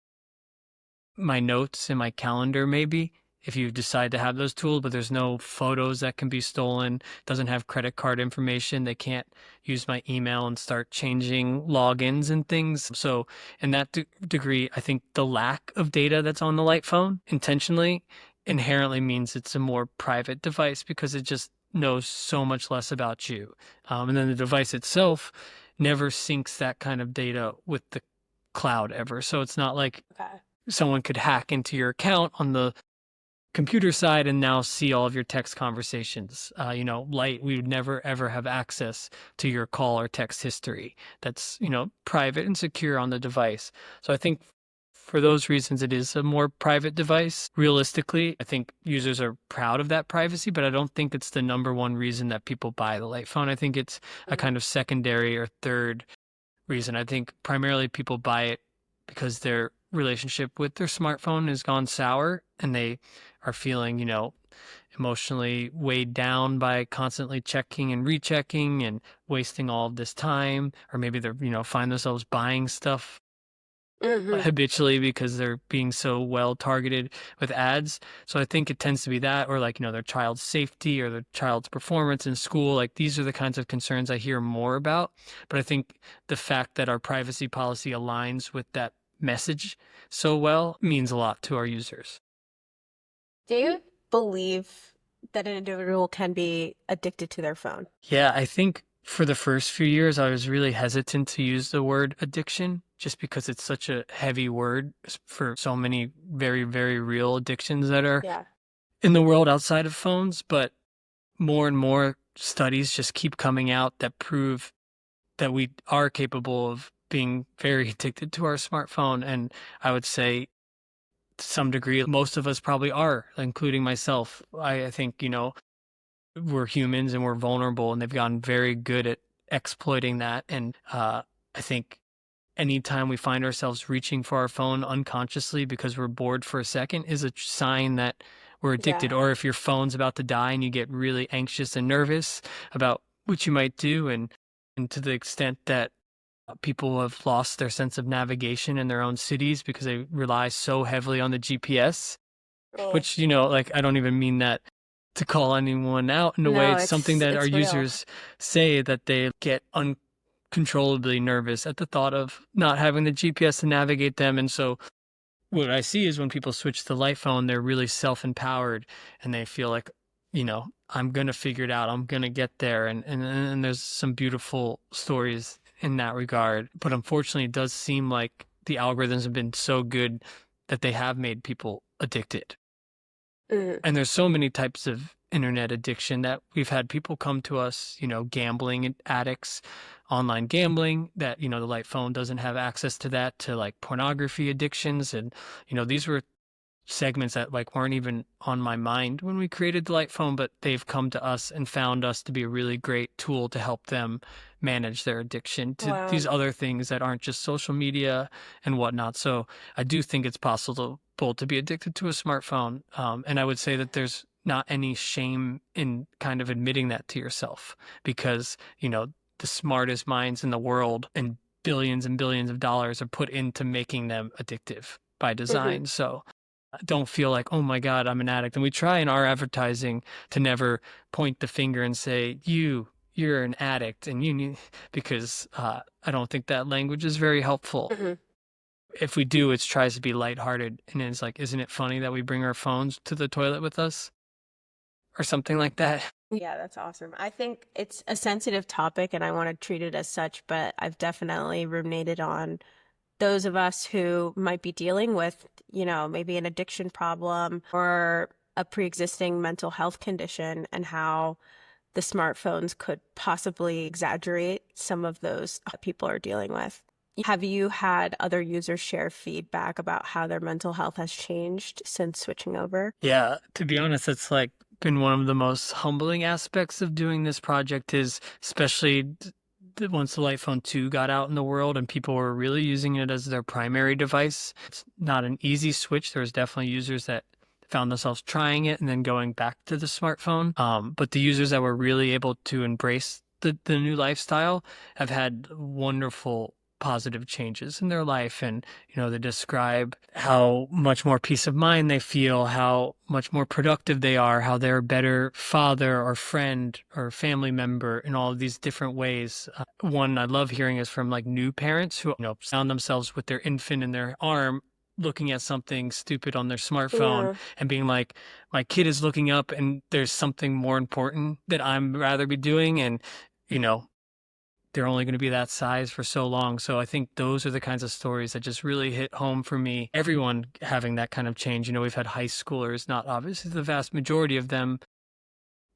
my notes in my calendar maybe if you decide to have those tools, but there's no photos that can be stolen, doesn't have credit card information. They can't use my email and start changing logins and things. So in that degree, I think the lack of data that's on the light phone intentionally inherently means it's a more private device because it just knows so much less about you. And then the device itself never syncs that kind of data with the cloud ever. So it's not like Okay. someone could hack into your account on the computer side and now see all of your text conversations. We would never ever have access to your call or text history. That's, private and secure on the device. So I think for those reasons, it is a more private device. Realistically, I think users are proud of that privacy, but I don't think it's the number one reason that people buy the light phone. I think it's a kind of secondary or third reason. I think primarily people buy it because their relationship with their smartphone has gone sour and they are feeling, emotionally weighed down by constantly checking and rechecking and wasting all of this time. Or maybe they're, find themselves buying stuff habitually because they're being so well targeted with ads. So I think it tends to be that, or like, their child's safety or their child's performance in school. Like these are the kinds of concerns I hear more about. But I think the fact that our privacy policy aligns with that message so well means a lot to our users. Do you believe that an individual can be addicted to their phone? Yeah, I think for the first few years, I was really hesitant to use the word addiction just because it's such a heavy word for so many very, very real addictions that are Yeah. in the world outside of phones. But more and more studies just keep coming out that prove that we are capable of being very addicted to our smartphone. And I would say to some degree, most of us probably are, including myself. I think, we're humans and we're vulnerable, and they've gotten very good at exploiting that. And I think anytime we find ourselves reaching for our phone unconsciously because we're bored for a second is a sign that we're addicted. Yeah. Or if your phone's about to die and you get really anxious and nervous about what you might do, and to the extent that people have lost their sense of navigation in their own cities because they rely so heavily on the GPS, Oh. which, like, I don't even mean that to call anyone out in a way. No, It's something that our it's real. users say, that they get uncontrollably nervous at the thought of not having the GPS to navigate them. And so what I see is when people switch to the light phone, they're really self-empowered and they feel like, I'm going to figure it out. I'm going to get there. And there's some beautiful stories in that regard. But unfortunately, it does seem like the algorithms have been so good that they have made people addicted. And there's so many types of internet addiction that we've had people come to us, gambling addicts, online gambling, that, the light phone doesn't have access to that, to like pornography addictions. And, these were segments that like weren't even on my mind when we created the light phone, but they've come to us and found us to be a really great tool to help them manage their addiction to these other things that aren't just social media and whatnot. So I do think it's possible to be addicted to a smartphone. And I would say that there's not any shame in kind of admitting that to yourself, because, the smartest minds in the world and billions of dollars are put into making them addictive by design. So don't feel like, oh my God, I'm an addict. And we try in our advertising to never point the finger and say, you're an addict and you need, because I don't think that language is very helpful. If we do, it tries to be lighthearted. And it's like, isn't it funny that we bring our phones to the toilet with us? Or something like that. Yeah, that's awesome. I think it's a sensitive topic and I want to treat it as such, but I've definitely ruminated on those of us who might be dealing with, maybe an addiction problem or a pre-existing mental health condition, and how the smartphones could possibly exaggerate some of those people are dealing with. Have you had other users share feedback about how their mental health has changed since switching over? Yeah, to be honest, it's like been one of the most humbling aspects of doing this project, is especially once the Light Phone 2 got out in the world and people were really using it as their primary device. It's not an easy switch. There was definitely users that found themselves trying it and then going back to the smartphone. But the users that were really able to embrace the new lifestyle have had wonderful positive changes in their life. And, they describe how much more peace of mind they feel, how much more productive they are, how they're a better father or friend or family member in all of these different ways. One I love hearing is from like new parents who, found themselves with their infant in their arm, looking at something stupid on their smartphone and being like, my kid is looking up and there's something more important that I'm rather be doing. And, they're only going to be that size for so long. So I think those are the kinds of stories that just really hit home for me. Everyone having that kind of change. We've had high schoolers, not obviously the vast majority of them,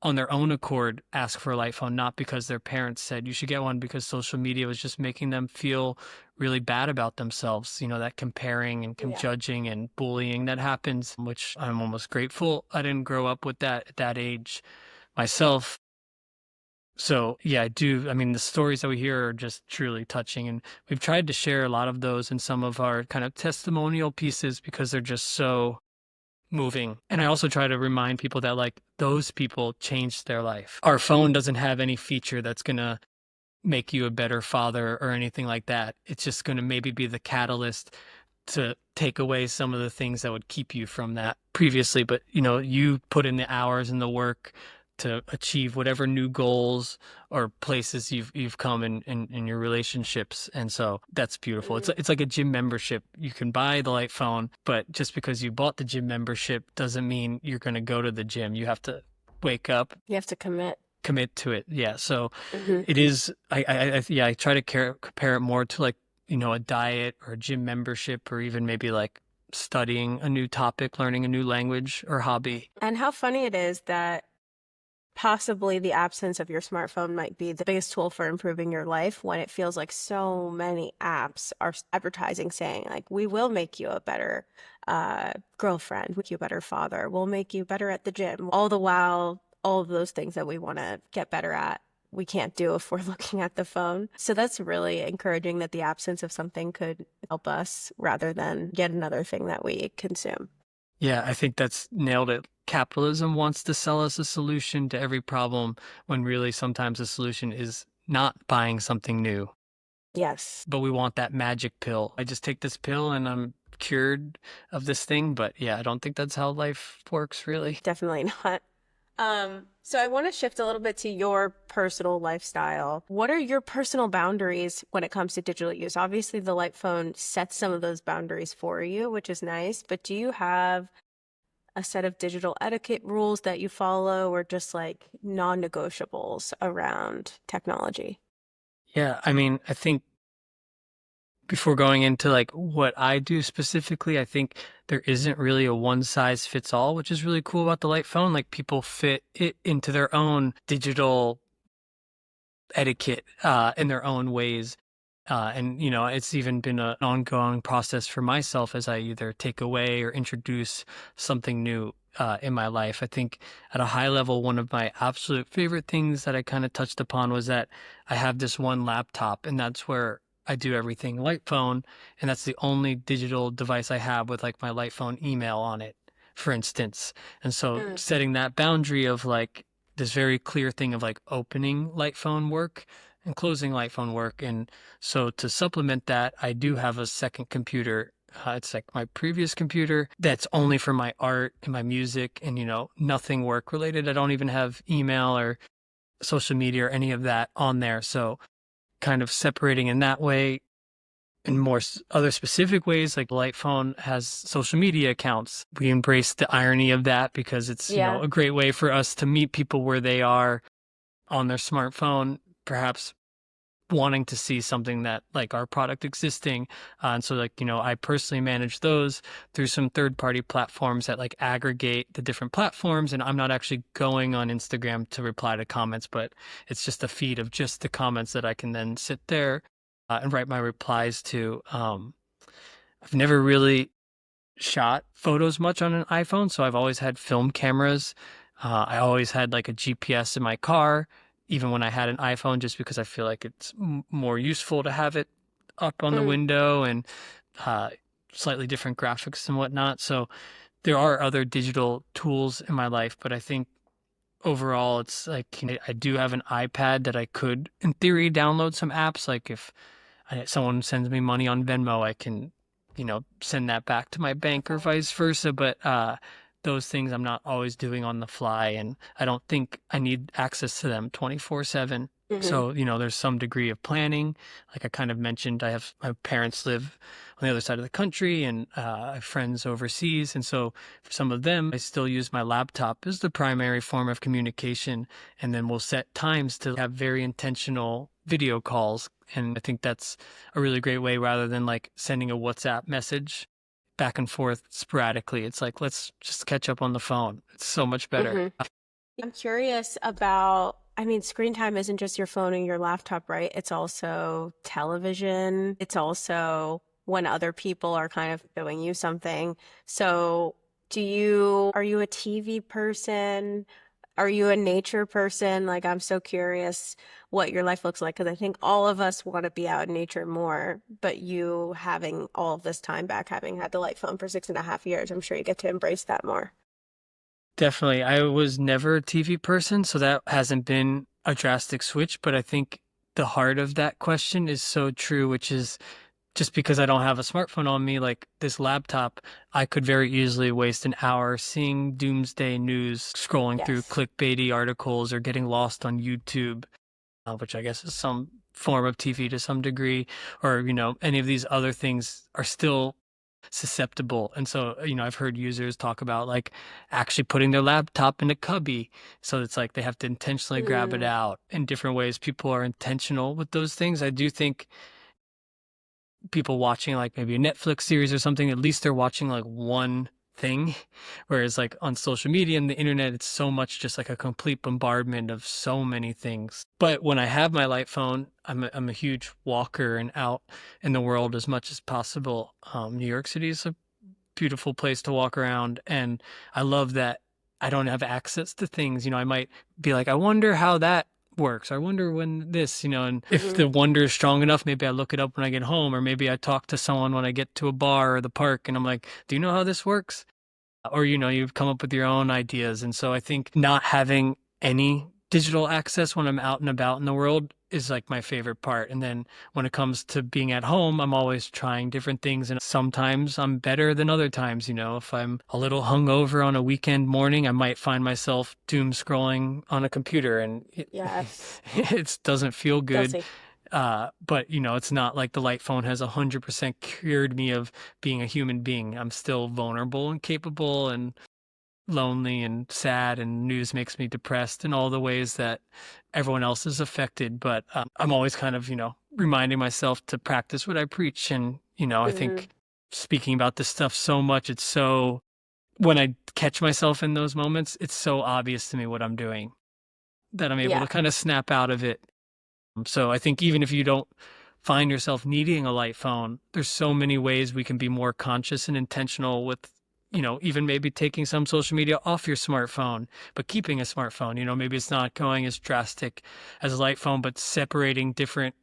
on their own accord ask for a light phone, not because their parents said you should get one, because social media was just making them feel really bad about themselves. That comparing and Yeah. judging and bullying that happens, which I'm almost grateful I didn't grow up with that at that age myself. So yeah, I do. I mean, the stories that we hear are just truly touching, and we've tried to share a lot of those in some of our kind of testimonial pieces because they're just so moving. And I also try to remind people that like those people changed their life. Our phone doesn't have any feature that's going to make you a better father or anything like that. It's just going to maybe be the catalyst to take away some of the things that would keep you from that previously. But you put in the hours and the work to achieve whatever new goals or places you've come in your relationships. And so that's beautiful. It's like a gym membership. You can buy the light phone, but just because you bought the gym membership doesn't mean you're going to go to the gym. You have to wake up. You have to Commit to it. Yeah. So it is, I try to compare it more to like, a diet or a gym membership, or even maybe like studying a new topic, learning a new language or hobby. And how funny it is that possibly the absence of your smartphone might be the biggest tool for improving your life, when it feels like so many apps are advertising saying like, we will make you a better girlfriend, make you a better father, we'll make you better at the gym. All the while, all of those things that we want to get better at, we can't do if we're looking at the phone. So that's really encouraging that the absence of something could help us rather than yet another thing that we consume. Yeah, I think that's nailed it. Capitalism wants to sell us a solution to every problem, when really sometimes the solution is not buying something new. Yes. But we want that magic pill. I just take this pill and I'm cured of this thing. But yeah, I don't think that's how life works, really. Definitely not. So I want to shift a little bit to your personal lifestyle. What are your personal boundaries when it comes to digital use? Obviously, the light phone sets some of those boundaries for you, which is nice. But do you have a set of digital etiquette rules that you follow, or just like non-negotiables around technology? Yeah, I mean, I think before going into like what I do specifically, I think there isn't really a one size fits all, which is really cool about the light phone. Like people fit it into their own digital etiquette in their own ways. And it's even been an ongoing process for myself as I either take away or introduce something new in my life. I think at a high level, one of my absolute favorite things that I kind of touched upon was that I have this one laptop, and that's where I do everything light phone. And that's the only digital device I have with like my light phone email on it, for instance. And so setting that boundary of like this very clear thing of like opening light phone work and closing light phone work. And so to supplement that, I do have a second computer. It's like my previous computer that's only for my art and my music and, nothing work related. I don't even have email or social media or any of that on there. So kind of separating in that way. In more other specific ways, like Light Phone has social media accounts. We embrace the irony of that because it's a great way for us to meet people where they are on their smartphone, perhaps wanting to see something that like our product existing. And so like, I personally manage those through some third-party platforms that like aggregate the different platforms. And I'm not actually going on Instagram to reply to comments, but it's just a feed of just the comments that I can then sit there and write my replies to. I've never really shot photos much on an iPhone, so I've always had film cameras. I always had like a GPS in my car, even when I had an iPhone, just because I feel like it's more useful to have it up on the window and slightly different graphics and whatnot. So there are other digital tools in my life, but I think overall it's like I do have an iPad that I could, in theory, download some apps. Like if someone sends me money on Venmo, I can, send that back to my bank or vice versa. But those things I'm not always doing on the fly, and I don't think I need access to them 24/7. So, there's some degree of planning. Like I kind of mentioned, my parents live on the other side of the country, and I have friends overseas. And so for some of them, I still use my laptop as the primary form of communication. And then we'll set times to have very intentional video calls. And I think that's a really great way rather than like sending a WhatsApp message back and forth sporadically. It's like, let's just catch up on the phone. It's so much better. Hmm. I'm curious about, I mean, screen time isn't just your phone and your laptop, right? It's also television. It's also when other people are kind of showing you something. So, are you a TV person? Are you a nature person? Like, I'm so curious what your life looks like because I think all of us want to be out in nature more, but you having all of this time back, having had the light phone for 6.5 years, I'm sure you get to embrace that more. Definitely. I was never a TV person, so that hasn't been a drastic switch. But I think the heart of that question is so true, which is just because I don't have a smartphone on me, like this laptop, I could very easily waste an hour seeing doomsday news, scrolling through Yes. clickbaity articles or getting lost on YouTube, which I guess is some form of TV to some degree, or, any of these other things are still susceptible. And so, I've heard users talk about like actually putting their laptop in a cubby. So it's like they have to intentionally grab it Mm, out in different ways. People are intentional with those things. I do think people watching like maybe a Netflix series or something, at least they're watching like one thing. Whereas like on social media and the internet, it's so much just like a complete bombardment of so many things. But when I have my light phone, I'm a huge walker and out in the world as much as possible. New York City is a beautiful place to walk around. And I love that I don't have access to things. I might be like, I wonder how that works. I wonder when this, and if hmm. the wonder is strong enough, maybe I look it up when I get home, or maybe I talk to someone when I get to a bar or the park and I'm like, do you know how this works? Or you've come up with your own ideas. And so I think not having any digital access when I'm out and about in the world is like my favorite part. And then when it comes to being at home, I'm always trying different things, and sometimes I'm better than other times. If I'm a little hungover on a weekend morning, I might find myself doom scrolling on a computer, and it, Yes. it doesn't feel good. Guilty. But it's not like the light phone has 100% cured me of being a human being. I'm still vulnerable and capable and lonely and sad, and news makes me depressed in all the ways that everyone else is affected. But I'm always kind of, reminding myself to practice what I preach. And, I Hmm. think speaking about this stuff so much, when I catch myself in those moments, it's so obvious to me what I'm doing that I'm able to Yeah. kind of snap out of it. So I think even if you don't find yourself needing a light phone, there's so many ways we can be more conscious and intentional with, even maybe taking some social media off your smartphone, but keeping a smartphone. Maybe it's not going as drastic as a light phone, but separating different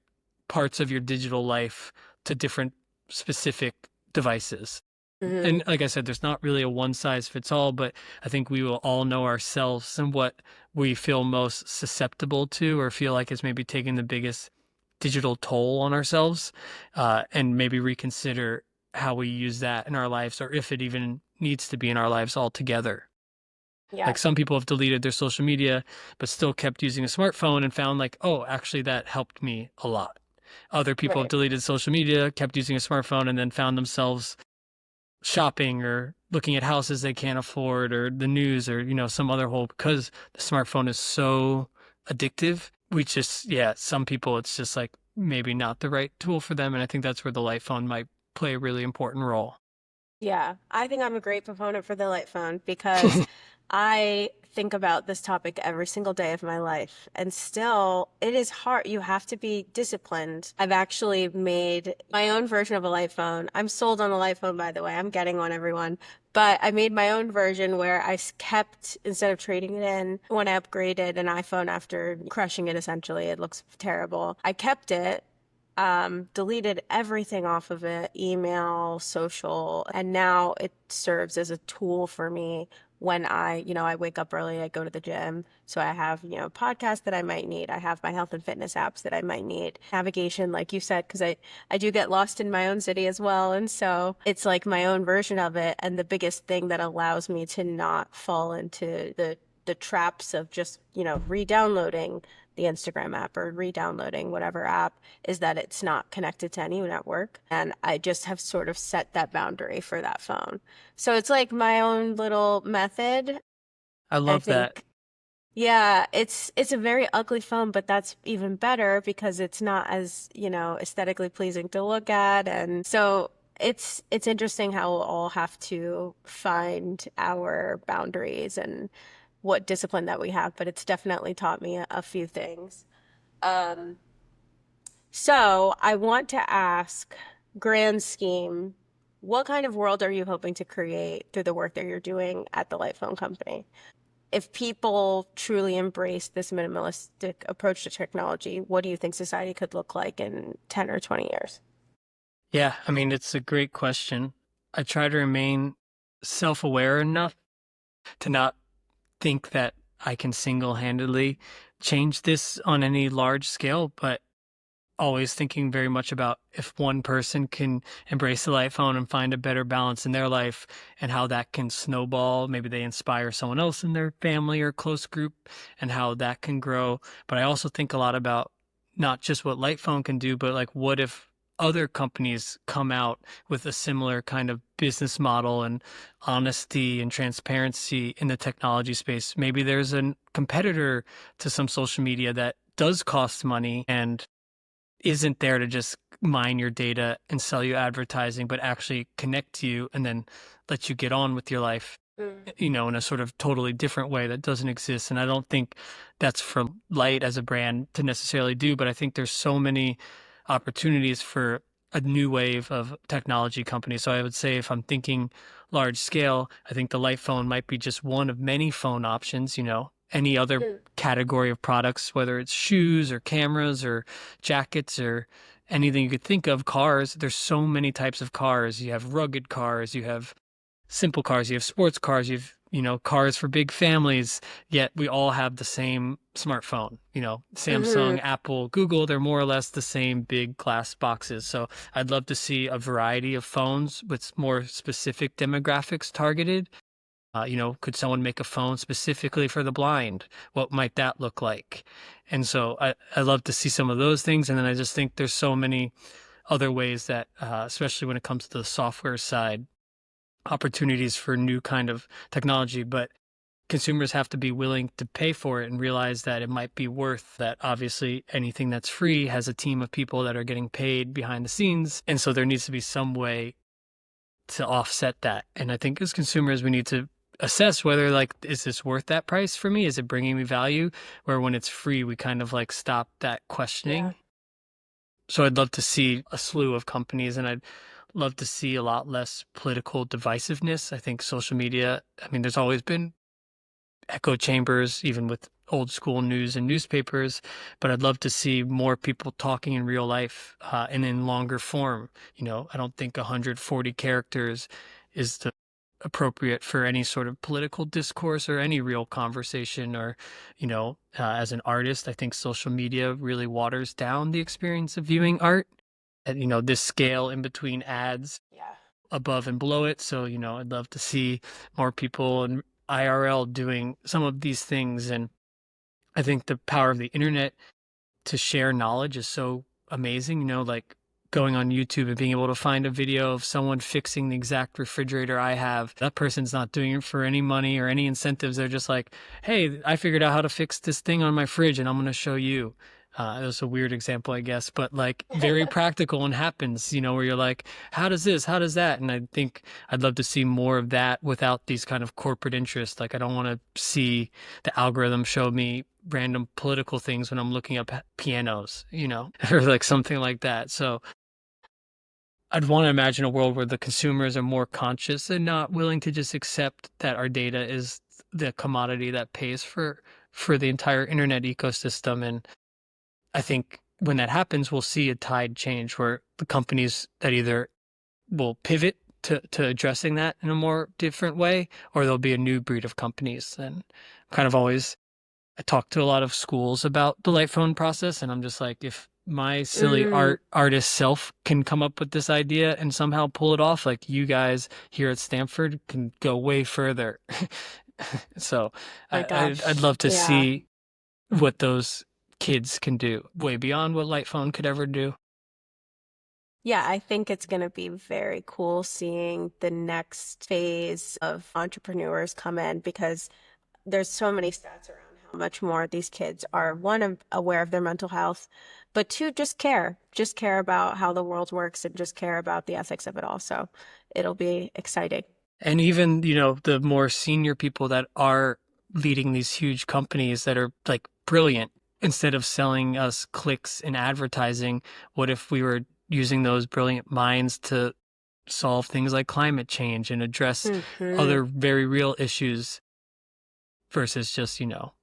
parts of your digital life to different specific devices. Hmm. And like I said, there's not really a one size fits all, but I think we will all know ourselves and what we feel most susceptible to or feel like is maybe taking the biggest digital toll on ourselves, and maybe reconsider how we use that in our lives or if it even needs to be in our lives altogether. Like Yes. some people have deleted their social media, but still kept using a smartphone and found like, oh, actually, that helped me a lot. Other people have Right. deleted social media, kept using a smartphone, and then found themselves shopping or looking at houses they can't afford or the news or some other whole, because the smartphone is so addictive. We just, yeah, some people it's just like maybe not the right tool for them, and I think that's where the light phone might play a really important role. Yeah, I think I'm a great proponent for the light phone because I think about this topic every single day of my life. And still, it is hard. You have to be disciplined. I've actually made my own version of a light phone. I'm sold on a light phone, by the way. I'm getting one, everyone. But I made my own version where kept, instead of trading it in, when I upgraded an iPhone after crushing it, essentially, it looks terrible. I kept it, deleted everything off of it, email, social, and now it serves as a tool for me when I wake up early, I go to the gym. So I have, podcasts that I might need. I have my health and fitness apps that I might need. Navigation, like you said, because I do get lost in my own city as well. And so it's like my own version of it. And the biggest thing that allows me to not fall into the traps of just, re-downloading the Instagram app or re-downloading whatever app is that it's not connected to any network. And I just have sort of set that boundary for that phone. So it's like my own little method. I I love that. think, Yeah, it's a very ugly phone, but that's even better because it's not as, aesthetically pleasing to look at. And so it's interesting how we'll all have to find our boundaries and what discipline that we have, but it's definitely taught me a few things. Um, so I want to ask, grand scheme, what kind of world are you hoping to create through the work that you're doing at the Light Phone Company? If people truly embrace this minimalistic approach to technology, what do you think society could look like in 10 or 20 years? Yeah, I mean, it's a great question. I try to remain self-aware enough to not think that I can single-handedly change this on any large scale, but always thinking very much about if one person can embrace the light phone and find a better balance in their life and how that can snowball. Maybe they inspire someone else in their family or close group and how that can grow. But I also think a lot about not just what light phone can do, but like what if other companies come out with a similar kind of business model and honesty and transparency in the technology space. Maybe there's a competitor to some social media that does cost money and isn't there to just mine your data and sell you advertising, but actually connect to you and then let you get on with your life, Mm. in a sort of totally different way that doesn't exist. And I don't think that's for Light as a brand to necessarily do, but I think there's so many opportunities for a new wave of technology companies. So I would say if I'm thinking large scale, I think the Light phone might be just one of many phone options, any other Mm. category of products, whether it's shoes or cameras or jackets or anything you could think of, cars. There's so many types of cars. You have rugged cars, you have simple cars, you have sports cars, you've cars for big families, yet we all have the same smartphone. Samsung, Hmm. Apple, Google, they're more or less the same big glass boxes. So I'd love to see a variety of phones with more specific demographics targeted. Could someone make a phone specifically for the blind? What might that look like? And so I love to see some of those things. And then I just think there's so many other ways that, especially when it comes to the software side, opportunities for new kind of technology, but consumers have to be willing to pay for it and realize that it might be worth that. Obviously, anything that's free has a team of people that are getting paid behind the scenes. And so there needs to be some way to offset that. And I think as consumers, we need to assess whether, like, is this worth that price for me? Is it bringing me value? Where when it's free, we kind of like stop that Yeah. questioning. So I'd love to see a slew of companies, and I'd love to see a lot less political divisiveness. I think social media, I mean, there's always been echo chambers, even with old school news and newspapers, but I'd love to see more people talking in real life and in longer form. I don't think 140 characters is the appropriate for any sort of political discourse or any real conversation or as an artist, I think social media really waters down the experience of viewing art at this scale in between ads Yeah. above and below it. So I'd love to see more people in IRL doing some of these things. And I think the power of the internet to share knowledge is so amazing, like going on YouTube and being able to find a video of someone fixing the exact refrigerator I have. That person's not doing it for any money or any incentives. They're just like, hey, I figured out how to fix this thing on my fridge and I'm going to show you. It was a weird example, I guess, but like very practical and happens, where you're like, how does this, how does that? And I think I'd love to see more of that without these kind of corporate interests. Like, I don't want to see the algorithm show me random political things when I'm looking up pianos, or like something like that. So I'd want to imagine a world where the consumers are more conscious and not willing to just accept that our data is the commodity that pays for the entire internet ecosystem. And I think when that happens, we'll see a tide change where the companies that either will pivot to addressing that in a more different way, or there'll be a new breed of companies. And kind of always I talk to a lot of schools about the light phone process, and I'm just like, if my silly Mm. artist self can come up with this idea and somehow pull it off, like you guys here at Stanford can go way further. So My I'd gosh. love to Yeah. see what those kids can do way beyond what light phone could ever do. Yeah, I think it's going to be very cool seeing the next phase of entrepreneurs come in because there's so many stats around much more these kids are, one, aware of their mental health, but two, just care about how the world works and just care about the ethics of it all. So it'll be exciting. And even, the more senior people that are leading these huge companies that are like brilliant, instead of selling us clicks and advertising, what if we were using those brilliant minds to solve things like climate change and address Hmm. other very real issues versus just,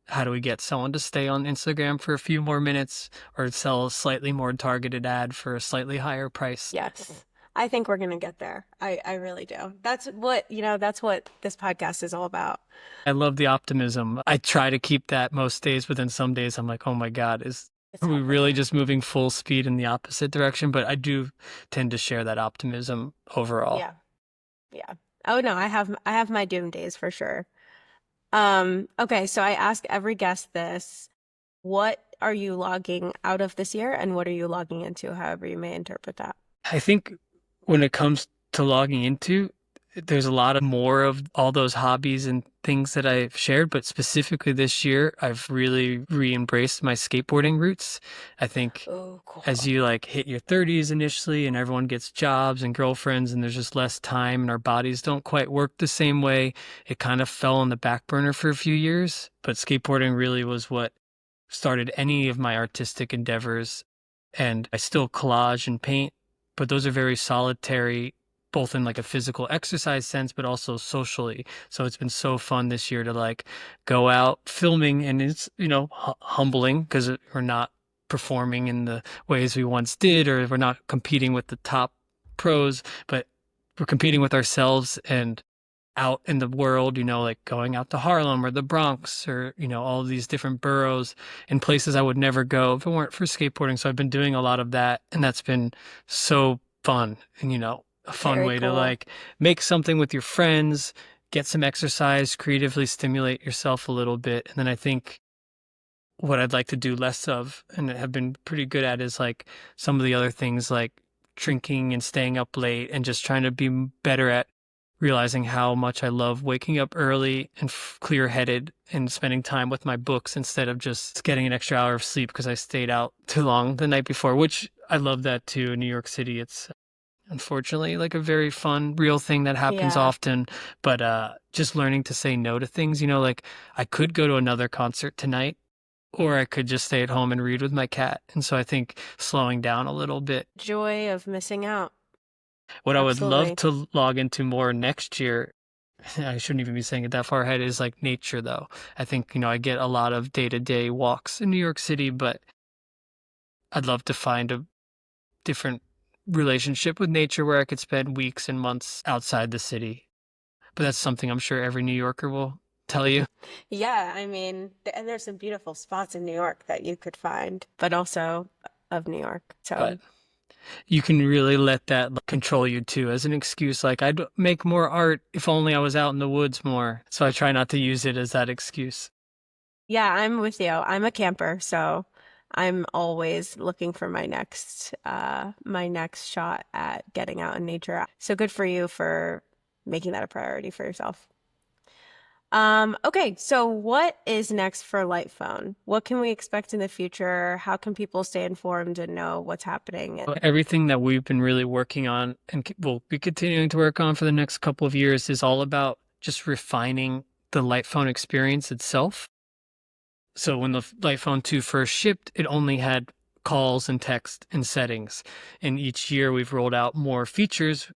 how do we get someone to stay on Instagram for a few more minutes or sell a slightly more targeted ad for a slightly higher price? Yes. I think we're gonna get there. I really do. That's what this podcast is all about. I love the optimism. I try to keep that most days, but then some days I'm like, oh my God, It's are we hard. really just moving full speed in the opposite direction? But I do tend to share that optimism overall. Yeah. Yeah. Oh no, I have my doom days for sure. Okay, so I ask every guest this. What are you logging out of this year and what are you logging into, however you may interpret that? I think when it comes to logging into, there's a lot of more of all those hobbies and things that I've shared, but specifically this year, I've really re-embraced my skateboarding roots. I think Oh, as cool. you like hit your 30s initially and everyone gets jobs and girlfriends and there's just less time and our bodies don't quite work the same way, it kind of fell on the back burner for a few years. But skateboarding really was what started any of my artistic endeavors. And I still collage and paint, but those are very solitary, both in like a physical exercise sense, but also socially. So it's been so fun this year to like go out filming, and it's, humbling because we're not performing in the ways we once did, or we're not competing with the top pros, but we're competing with ourselves and out in the world, like going out to Harlem or the Bronx or, all these different boroughs and places I would never go if it weren't for skateboarding. So I've been doing a lot of that, and that's been so fun and, a fun Very way to cool. like make something with your friends, get some exercise, creatively stimulate yourself a little bit. And then I think what I'd like to do less of and have been pretty good at is like some of the other things like drinking and staying up late and just trying to be better at realizing how much I love waking up early and clear headed and spending time with my books instead of just getting an extra hour of sleep because I stayed out too long the night before, which I love that too. In New York City, it's unfortunately like a very fun, real thing that happens Yeah. often. But just learning to say no to things, like I could go to another concert tonight or I could just stay at home and read with my cat. And so I think slowing down a little bit. Joy of missing out. What I would love Absolutely. to log into more next year, I shouldn't even be saying it that far ahead, is like nature though. I think, I get a lot of day-to-day walks in New York City, but I'd love to find a different relationship with nature where I could spend weeks and months outside the city. But that's something I'm sure every New Yorker will tell you. Yeah, I mean, and there's some beautiful spots in New York that you could find, but also of New York. So, But you can really let that control you too as an excuse. Like, I'd make more art if only I was out in the woods more. So I try not to use it as that excuse. yeah, I'm with you. I'm a camper, so I'm always looking for my next shot at getting out in nature. So good for you for making that a priority for yourself. Okay, so what is next for Light Phone? What can we expect in the future? How can people stay informed and know what's happening? Everything that we've been really working on and will be continuing to work on for the next couple of years is all about just refining the Light Phone experience itself. So when the Light Phone 2 first shipped, it only had calls and text and settings. And each year we've rolled out more features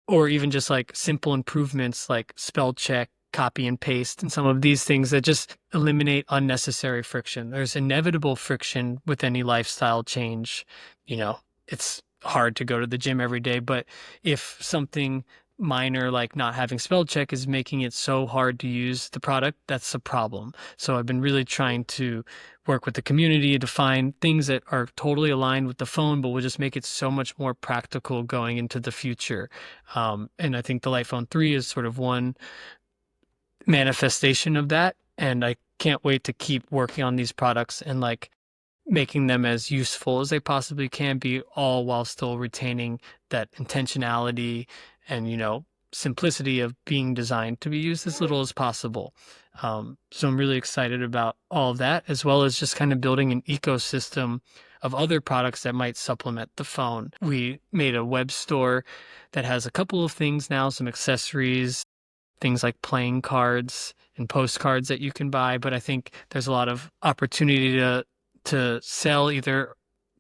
or even just like simple improvements like spell check, copy and paste, and some of these things that just eliminate unnecessary friction. There's inevitable friction with any lifestyle change. It's hard to go to the gym every day, but if something minor like not having spell check is making it so hard to use the product, that's a problem. So I've been really trying to work with the community to find things that are totally aligned with the phone, but will just make it so much more practical going into the future. And I think the Light Phone 3 is sort of one manifestation of that. And I can't wait to keep working on these products and like making them as useful as they possibly can be, all while still retaining that intentionality and, simplicity of being designed to be used as little as possible. So I'm really excited about all of that, as well as just kind of building an ecosystem of other products that might supplement the phone. We made a web store that has a couple of things now, some accessories, things like playing cards and postcards that you can buy. But I think there's a lot of opportunity to sell either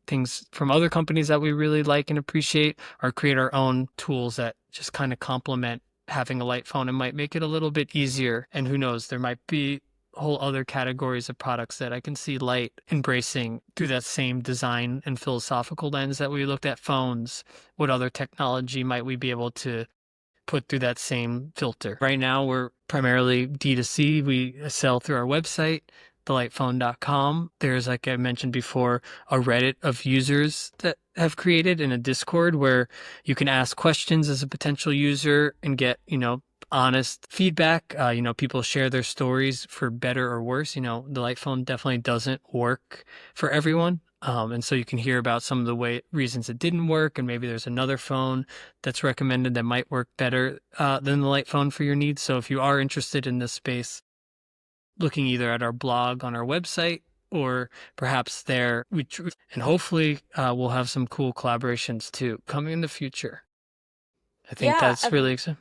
things from other companies that we really like and appreciate, or create our own tools that just kind of complement having a light phone and might make it a little bit easier. And who knows, there might be whole other categories of products that I can see Light embracing through that same design and philosophical lens that we looked at phones. What other technology might we be able to put through that same filter? Right now, we're primarily D2C. We sell through our website, thelightphone.com. There's, like I mentioned before, a Reddit of users that have created in a Discord where you can ask questions as a potential user and get, honest feedback. People share their stories for better or worse. The light phone definitely doesn't work for everyone. And so you can hear about some of the reasons it didn't work, and maybe there's another phone that's recommended that might work better than the light phone for your needs. So if you are interested in this space, looking either at our blog on our website or perhaps there, and hopefully we'll have some cool collaborations too coming in the future. I think Yeah, that's really exciting.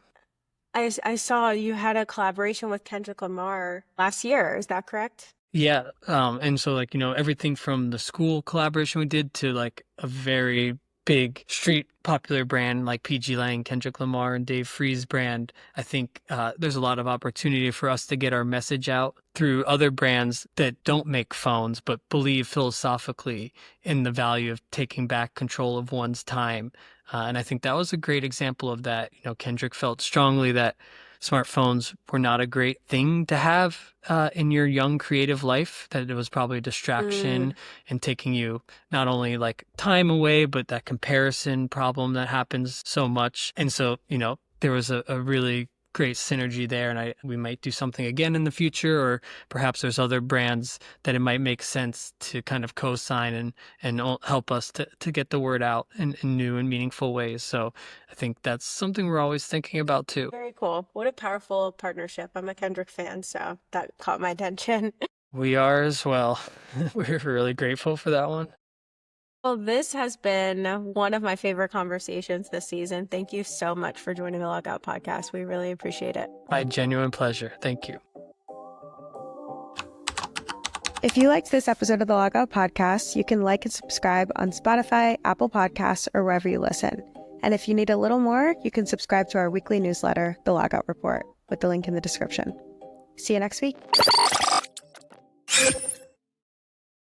I saw you had a collaboration with Kendrick Lamar last year. Is that correct? Yeah. And so everything from the school collaboration we did to like a very big street popular brand like PG Lang, Kendrick Lamar, and Dave Freeze brand. I think there's a lot of opportunity for us to get our message out through other brands that don't make phones, but believe philosophically in the value of taking back control of one's time. And I think that was a great example of that. Kendrick felt strongly that smartphones were not a great thing to have in your young creative life, that it was probably a distraction and taking you not only like time away, but that comparison problem that happens so much. And so, there was a really great synergy there, and we might do something again in the future, or perhaps there's other brands that it might make sense to kind of co-sign and help us to get the word out in new and meaningful ways. So I think that's something we're always thinking about too. Very cool. What a powerful partnership. I'm a Kendrick fan, so that caught my attention. We are as well. We're really grateful for that one. Well, this has been one of my favorite conversations this season. Thank you so much for joining the Logout podcast. We really appreciate it. My genuine pleasure. Thank you. If you liked this episode of the Logout podcast, you can like and subscribe on Spotify, Apple Podcasts, or wherever you listen. And if you need a little more, you can subscribe to our weekly newsletter, The Logout Report, with the link in the description. See you next week.